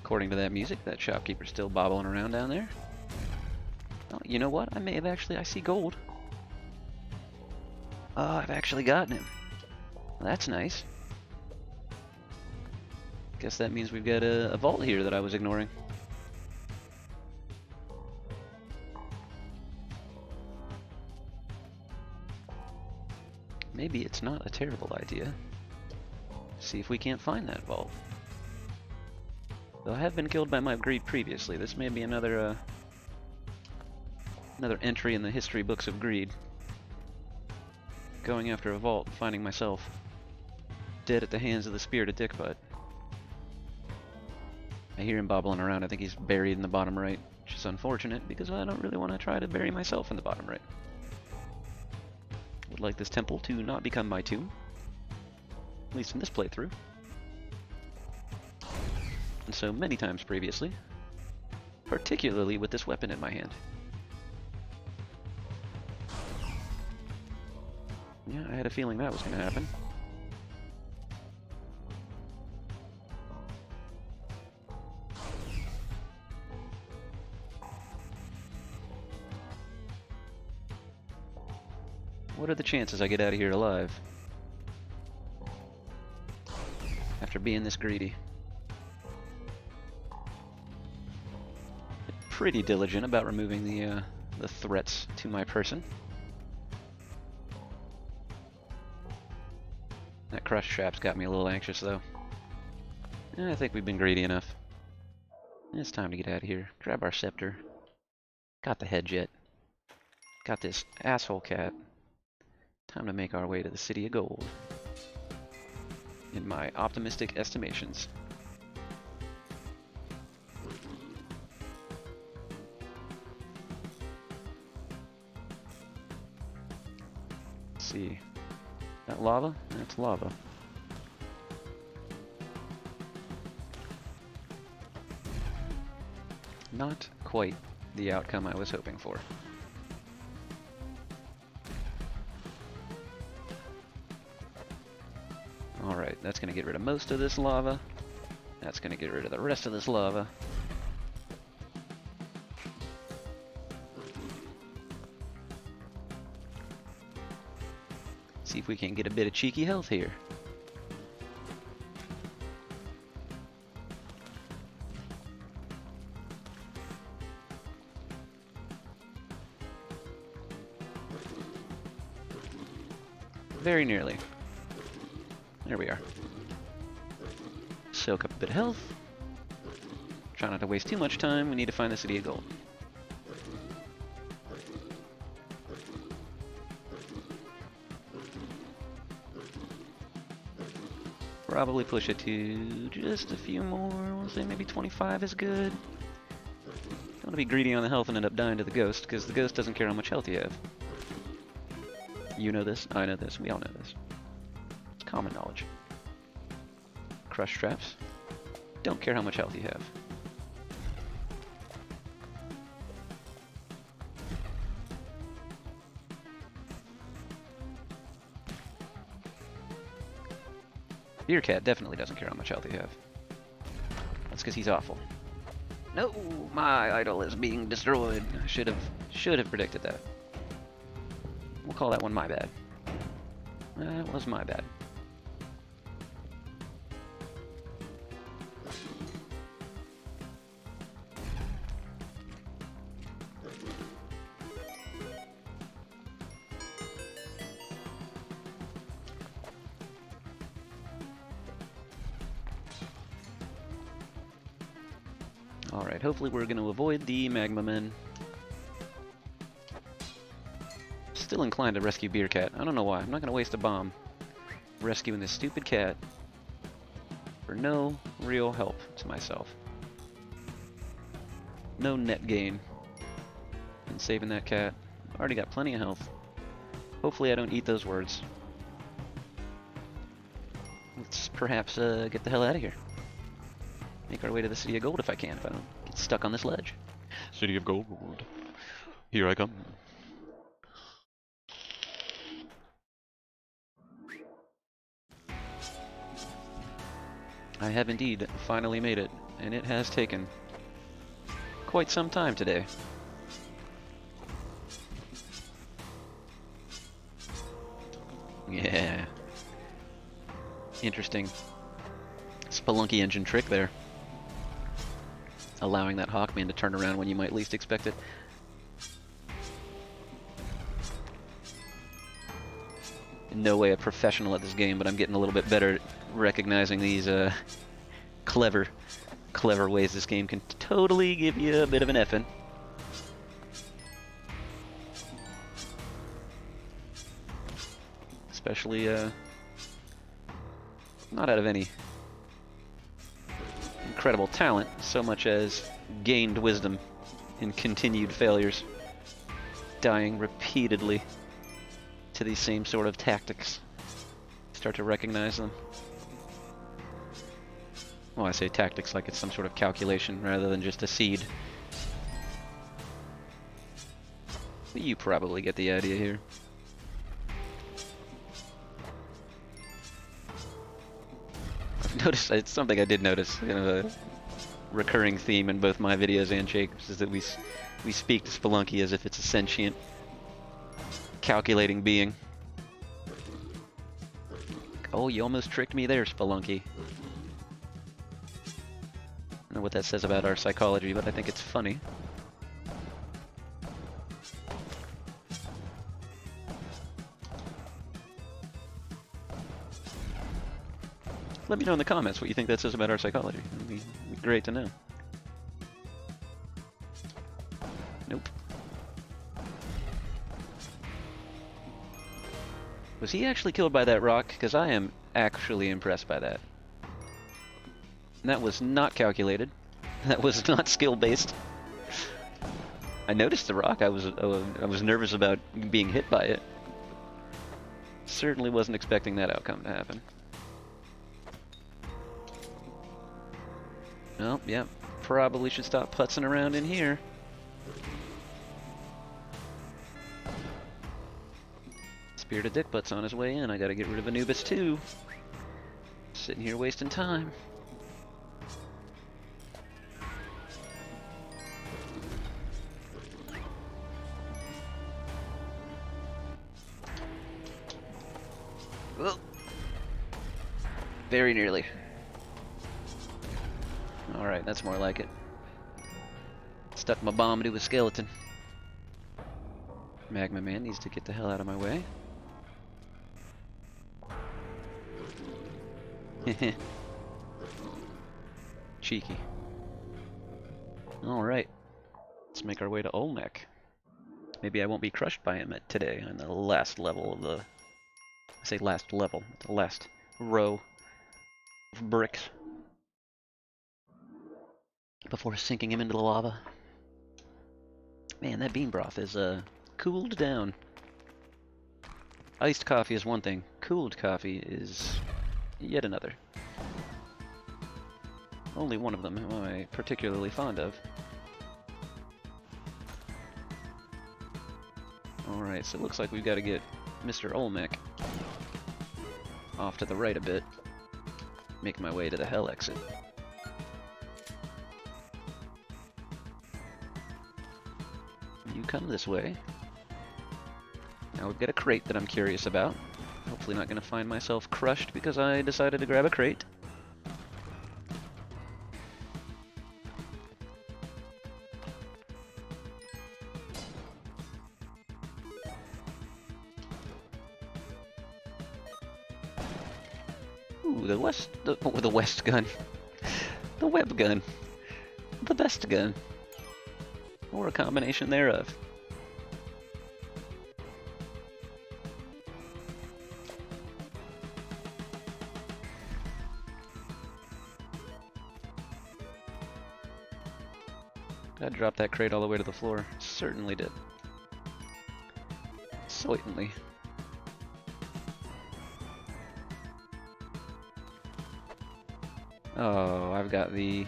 According to that music, that shopkeeper's still bobbling around down there. Oh, you know what? I see gold. Oh, I've actually gotten him. Well, that's nice. Guess that means we've got a vault here that I was ignoring. Maybe it's not a terrible idea. See if we can't find that vault. Though I have been killed by my greed previously, this may be another entry in the history books of greed. Going after a vault and finding myself dead at the hands of the spirit of Dickbutt. I hear him bobbling around. I think he's buried in the bottom right, which is unfortunate because I don't really want to try to bury myself in the bottom right. Would like this temple to not become my tomb, at least in this playthrough. And so many times previously, particularly with this weapon in my hand. Yeah, I had a feeling that was going to happen. What are the chances I get out of here alive? After being this greedy. pretty diligent about removing the threats to my person. That crush trap's got me a little anxious, though. I think we've been greedy enough. It's time to get out of here. Grab our scepter. Got the head jet. Got this asshole cat. Time to make our way to the City of Gold. In my optimistic estimations. Let's see. That lava? That's lava. Not quite the outcome I was hoping for. Alright, that's going to get rid of most of this lava. That's going to get rid of the rest of this lava. See if we can get a bit of cheeky health here. Very nearly. There we are. Soak up a bit of health. Try not to waste too much time. We need to find the City of Gold. Probably push it to just a few more. We'll say maybe 25 is good. Don't want to be greedy on the health and end up dying to the ghost, because the ghost doesn't care how much health you have. You know this, I know this, we all know this. It's common knowledge. Crush traps. Don't care how much health you have. Beer Cat definitely doesn't care how much health you have. That's because he's awful. No, my idol is being destroyed. I should have predicted that. We'll call that one my bad. That was my bad. Alright, hopefully we're going to avoid the magma men. Still inclined to rescue Beer Cat. I don't know why. I'm not going to waste a bomb rescuing this stupid cat for no real help to myself. No net gain in saving that cat. I've already got plenty of health. Hopefully I don't eat those words. Let's perhaps get the hell out of here. Make our way to the City of Gold if I can, if I don't get stuck on this ledge. City of Gold. Here I come. I have indeed finally made it, and it has taken quite some time today. Yeah. Interesting Spelunky engine trick there. Allowing that Hawkman to turn around when you might least expect it. In no way a professional at this game, but I'm getting a little bit better at recognizing these clever ways this game can totally give you a bit of an effing. Especially not out of any incredible talent, so much as gained wisdom in continued failures, dying repeatedly to these same sort of tactics. Start to recognize them. Well, I say tactics like it's some sort of calculation rather than just a seed. But you probably get the idea here. I've noticed, it's something I did notice, you know, a recurring theme in both my videos and Jacob's is that we speak to Spelunky as if it's a sentient, calculating being. Oh, you almost tricked me there, Spelunky. I don't know what that says about our psychology, but I think it's funny. Let me know in the comments what you think that says about our psychology. It'd be great to know. Nope. Was he actually killed by that rock? Because I am actually impressed by that. And that was not calculated. That was not skill-based. I noticed the rock. I was nervous about being hit by it. Certainly wasn't expecting that outcome to happen. Well, yeah, probably should stop putzing around in here. Spirit of Dick Butts on his way in. I gotta get rid of Anubis too. Sitting here wasting time. Oh. Very nearly. Alright, that's more like it. Stuck my bomb into a skeleton. Magma Man needs to get the hell out of my way. Cheeky. Alright. Let's make our way to 𝑒𝑙𝑥. Maybe I won't be crushed by him today on the last level of the... I say last level, the last row of bricks. Before sinking him into the lava. Man, that bean broth is cooled down. Iced coffee is one thing. Cooled coffee is yet another. Only one of them am I particularly fond of. Alright, so it looks like we've got to get Mr. 𝑒𝑙𝑥 off to the right a bit. Make my way to the hell exit. You come this way. Now we've got a crate that I'm curious about. Hopefully not going to find myself crushed because I decided to grab a crate. Ooh, the West gun. The web gun. The best gun. Or a combination thereof. Did I drop that crate all the way to the floor? Certainly did. Certainly. Oh, I've got the...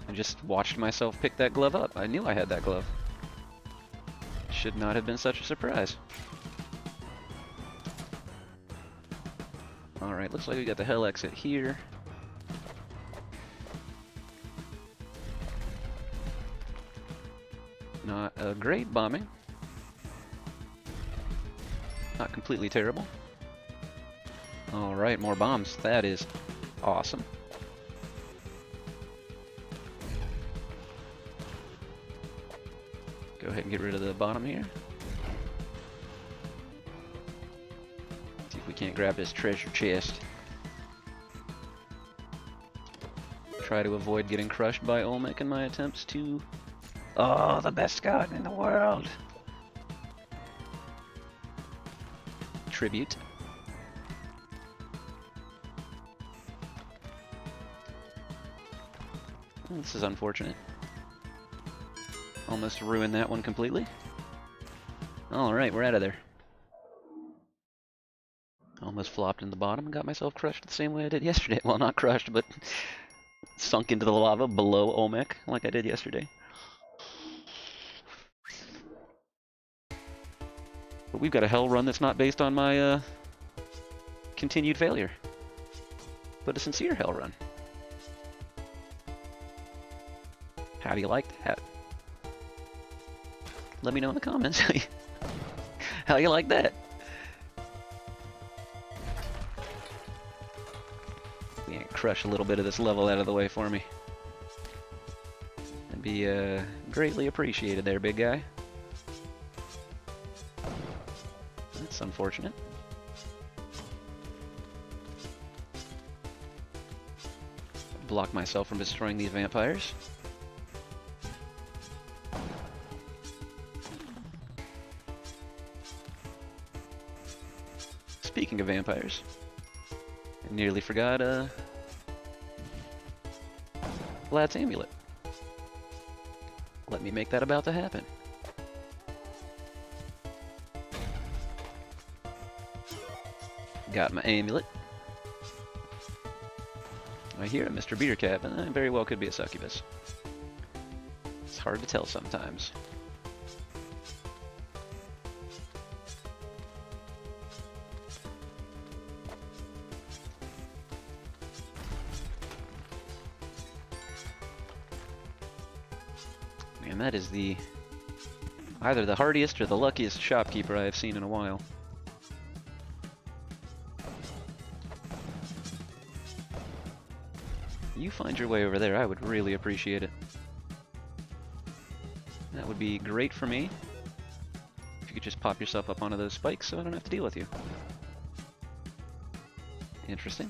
I just watched myself pick that glove up. I knew I had that glove. Should not have been such a surprise. Alright, looks like we got the hell exit here. Not a great bombing. Not completely terrible. Alright, more bombs. That is awesome. Go ahead and get rid of the bottom here. See if we can't grab his treasure chest. Try to avoid getting crushed by 𝑒𝑙𝑥 in my attempts to... Oh, the best god in the world! Tribute. This is unfortunate. Almost ruined that one completely. Alright, we're out of there. Almost flopped in the bottom and got myself crushed the same way I did yesterday. Well, not crushed, but sunk into the lava below 𝑒𝑙𝑥 like I did yesterday. But we've got a hell run that's not based on my continued failure, but a sincere hell run. How do you like that? Let me know in the comments how you like that. Yeah, crush a little bit of this level out of the way for me. That'd be greatly appreciated there, big guy. That's unfortunate. block myself from destroying these vampires. Speaking of vampires, I nearly forgot Vlad's amulet. Let me make that about to happen. Got my amulet. I hear a Mr. Beer Cap, and that very well could be a succubus. It's hard to tell sometimes. Man, that is either the hardiest or the luckiest shopkeeper I have seen in a while. You find your way over there, I would really appreciate it. That would be great for me. If you could just pop yourself up onto those spikes so I don't have to deal with you. Interesting.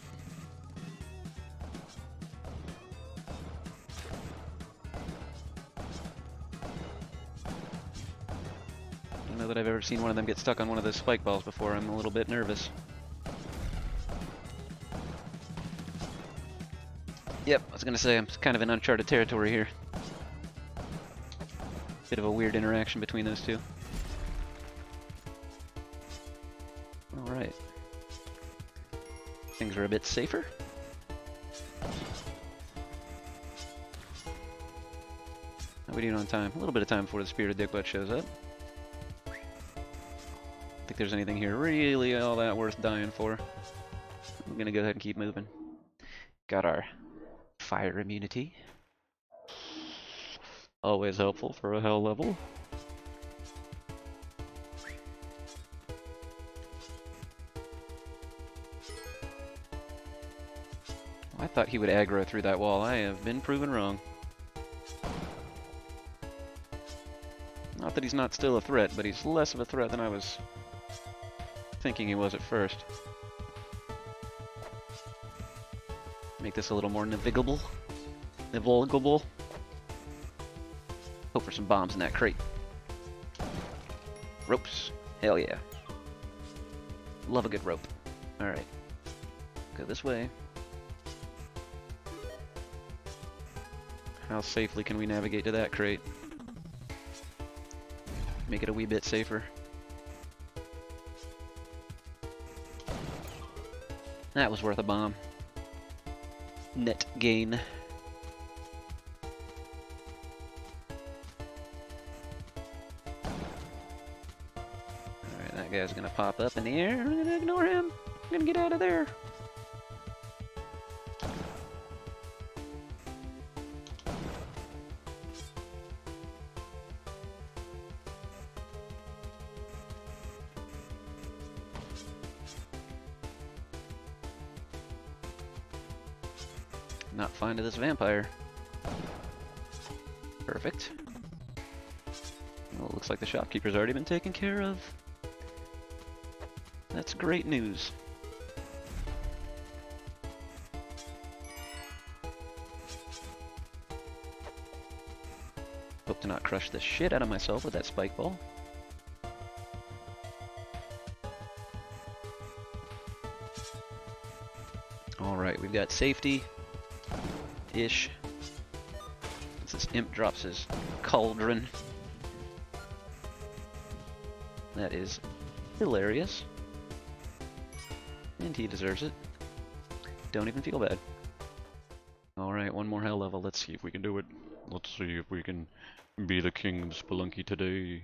I don't know that I've ever seen one of them get stuck on one of those spike balls before. I'm a little bit nervous. Yep, I was gonna say I'm kind of in uncharted territory here. Bit of a weird interaction between those two. Alright. Things are a bit safer. How are we doing on time? A little bit of time before the Spirit of Dick shows up. Think there's anything here really all that worth dying for. I'm gonna go ahead and keep moving. Got our fire immunity. Always helpful for a hell level. I thought he would aggro through that wall. I have been proven wrong. Not that he's not still a threat, but he's less of a threat than I was thinking he was at first. Make this a little more navigable. Navigable. Hope for some bombs in that crate. Ropes. Hell yeah. Love a good rope. Alright. Go this way. How safely can we navigate to that crate? Make it a wee bit safer. That was worth a bomb. Net gain. Alright, that guy's gonna pop up in the air. I'm gonna ignore him. I'm gonna get out of there. Not finding this vampire. Perfect. Well, it looks like the shopkeeper's already been taken care of. That's great news. Hope to not crush the shit out of myself with that spike ball. Alright, we've got safety. Ish. This imp drops his cauldron. That is hilarious. And he deserves it. Don't even feel bad. Alright, one more hell level. Let's see if we can do it. Let's see if we can be the king of Spelunky today.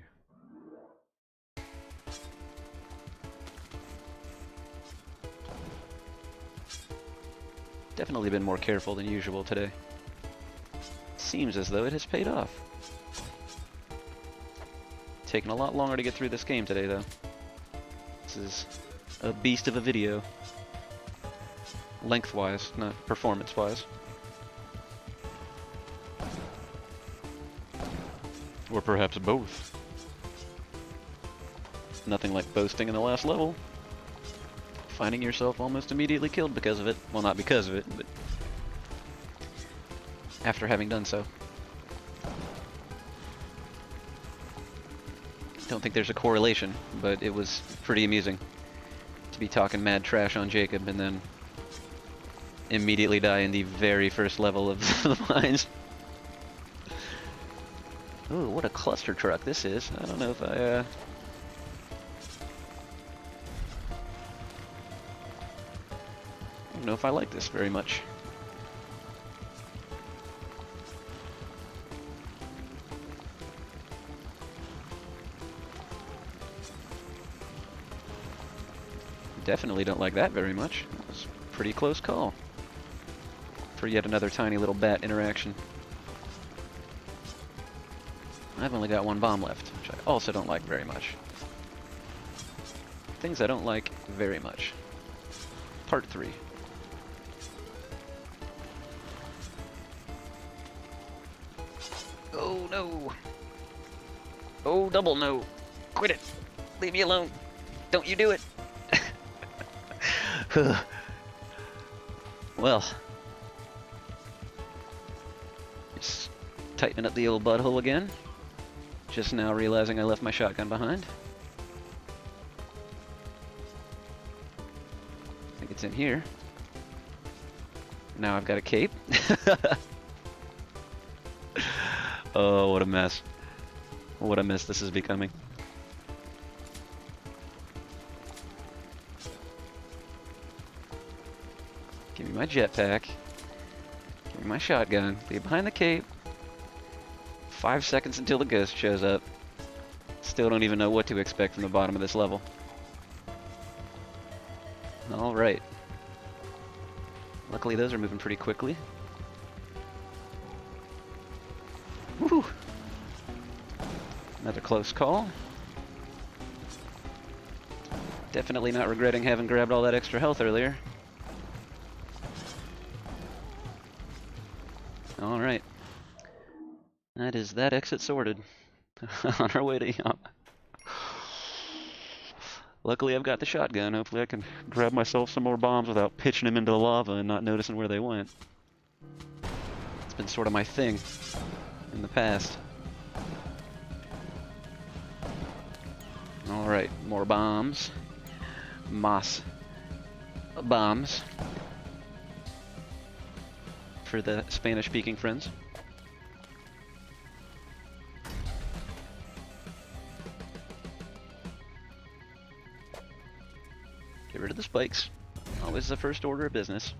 Definitely been more careful than usual today. Seems as though it has paid off. Taken a lot longer to get through this game today, though. This is a beast of a video. Lengthwise, not performance-wise. Or perhaps both. Nothing like boasting in the last level. Finding yourself almost immediately killed because of it. Well, not because of it, but after having done so. Don't think there's a correlation, but it was pretty amusing to be talking mad trash on Jacob and then immediately die in the very first level of the mines. Ooh, what a cluster truck this is. I don't know if I don't know if I like this very much. Definitely don't like that very much. That was a pretty close call for yet another tiny little bat interaction. I've only got one bomb left, which I also don't like very much. Things I don't like very much. Part 3. Oh no! Oh, double no! Quit it! Leave me alone! Don't you do it! Well, just tightening up the old butthole again. Just now realizing I left my shotgun behind. I think it's in here. Now I've got a cape. Oh, what a mess. What a mess this is becoming. Give me my jetpack. Give me my shotgun. Be behind the cape. 5 seconds until the ghost shows up. Still don't even know what to expect from the bottom of this level. Alright. Luckily those are moving pretty quickly. Woo! Another close call. Definitely not regretting having grabbed all that extra health earlier. Alright. That is that exit sorted. On our way to Yama. Luckily I've got the shotgun. Hopefully I can grab myself some more bombs without pitching them into the lava and not noticing where they went. It's been sort of my thing in the past. Alright, more bombs. Moss bombs. For the Spanish-speaking friends. Get rid of the spikes. Always the first order of business.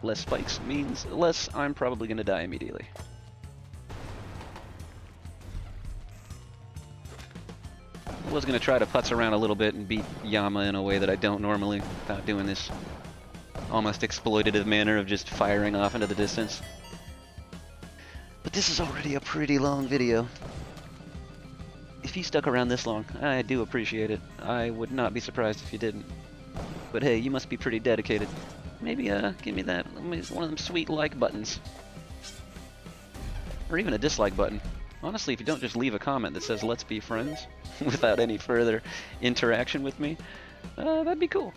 Less spikes means less I'm probably going to die immediately. I was going to try to putz around a little bit and beat Yama in a way that I don't normally without doing this almost exploitative manner of just firing off into the distance. But this is already a pretty long video. If you stuck around this long, I do appreciate it. I would not be surprised if you didn't. But hey, you must be pretty dedicated. Maybe give me that, one of them sweet like buttons. Or even a dislike button. Honestly, if you don't just leave a comment that says let's be friends without any further interaction with me, that'd be cool.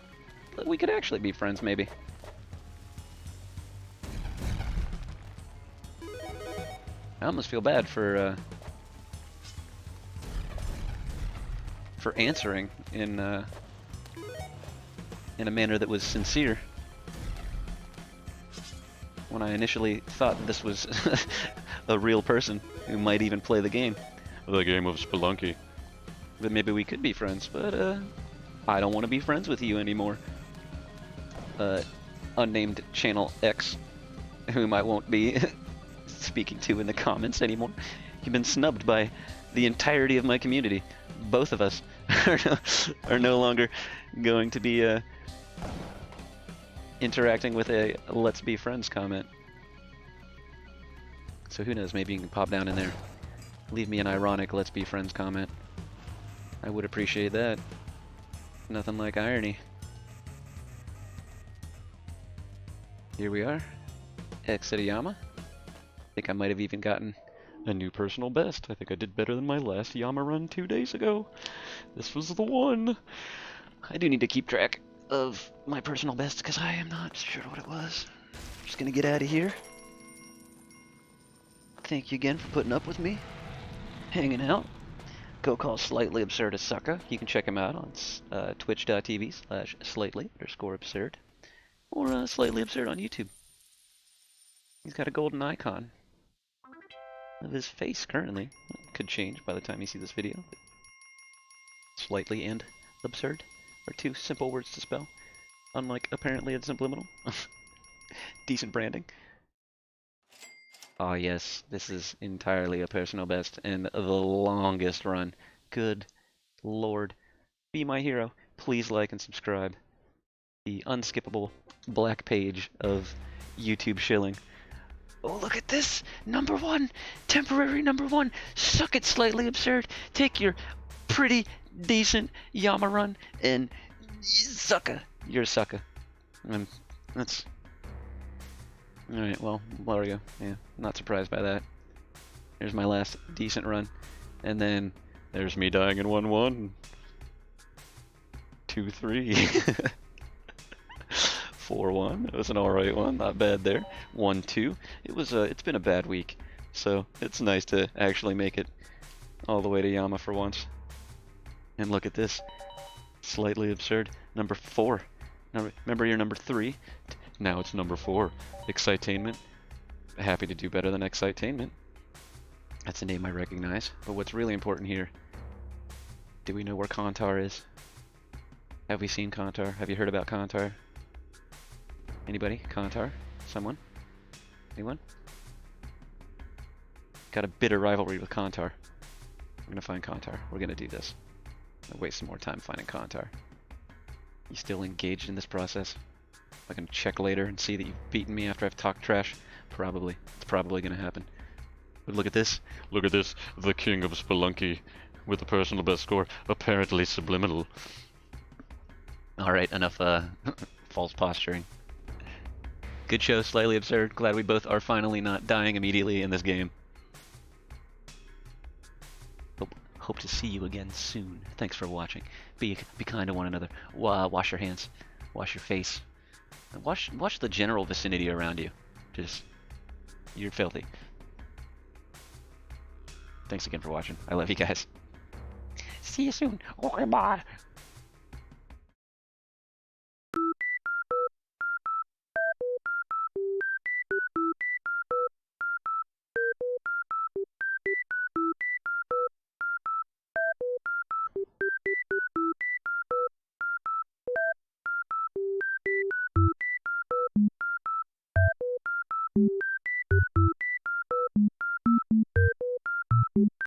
We could actually be friends, maybe. I almost feel bad for answering in a manner that was sincere. When I initially thought this was a real person who might even play the game. The game of Spelunky. But maybe we could be friends, but I don't want to be friends with you anymore. Unnamed Channel X, whom I won't be speaking to in the comments anymore. You've been snubbed by the entirety of my community. Both of us are no longer going to be interacting with a let's be friends comment. So who knows, maybe you can pop down in there. Leave me an ironic let's be friends comment. I would appreciate that. Nothing like irony. Here we are. Exit Yama. I think I might have even gotten a new personal best. I think I did better than my last Yama run 2 days ago. This was the one. I do need to keep track of my personal best because I am not sure what it was. Just gonna get out of here. Thank you again for putting up with me, hanging out. Go call Slightly Absurd a sucker. You can check him out on twitch.tv/slightly_absurd or Slightly Absurd on YouTube. He's got a golden icon of his face currently. Could change by the time you see this video. Slightly and absurd are two simple words to spell, unlike apparently it's subliminal. Decent branding. Ah yes, this is entirely a personal best and the longest run. Good lord. Be my hero. Please like and subscribe. The unskippable black page of YouTube shilling. Oh, look at this! #1! Temporary #1! Suck it, Slightly Absurd! Take your pretty decent Yama run and sucker! You're a sucker. That's... Alright, well, there we go. Yeah, not surprised by that. Here's my last decent run. And then there's me dying in 1-1. 2-3. 4-1. It was an alright one, not bad there. 1-2. It's been a bad week, so it's nice to actually make it all the way to Yama for once. And look at this. Slightly Absurd. #4. Remember your #3? Now it's #4. Excitainment. Happy to do better than Excitainment. That's a name I recognize. But what's really important here, do we know where Kantar is? Have we seen Kantar? Have you heard about Kantar? Anybody? Kantar? Someone? Anyone? Got a bitter rivalry with Kantar. We're gonna find Kantar. We're gonna do this. I'll waste some more time finding Kantar. You still engaged in this process? I can check later and see that you've beaten me after I've talked trash. Probably. It's probably gonna happen. But look at this. Look at this. The king of Spelunky with the personal best score. Apparently subliminal. Alright, enough false posturing. Good show, Slightly Absurd. Glad we both are finally not dying immediately in this game. Hope to see you again soon. Thanks for watching. Be kind to one another. Wash your hands. Wash your face. Wash the general vicinity around you. You're filthy. Thanks again for watching. I love you guys. See you soon. Okay, bye.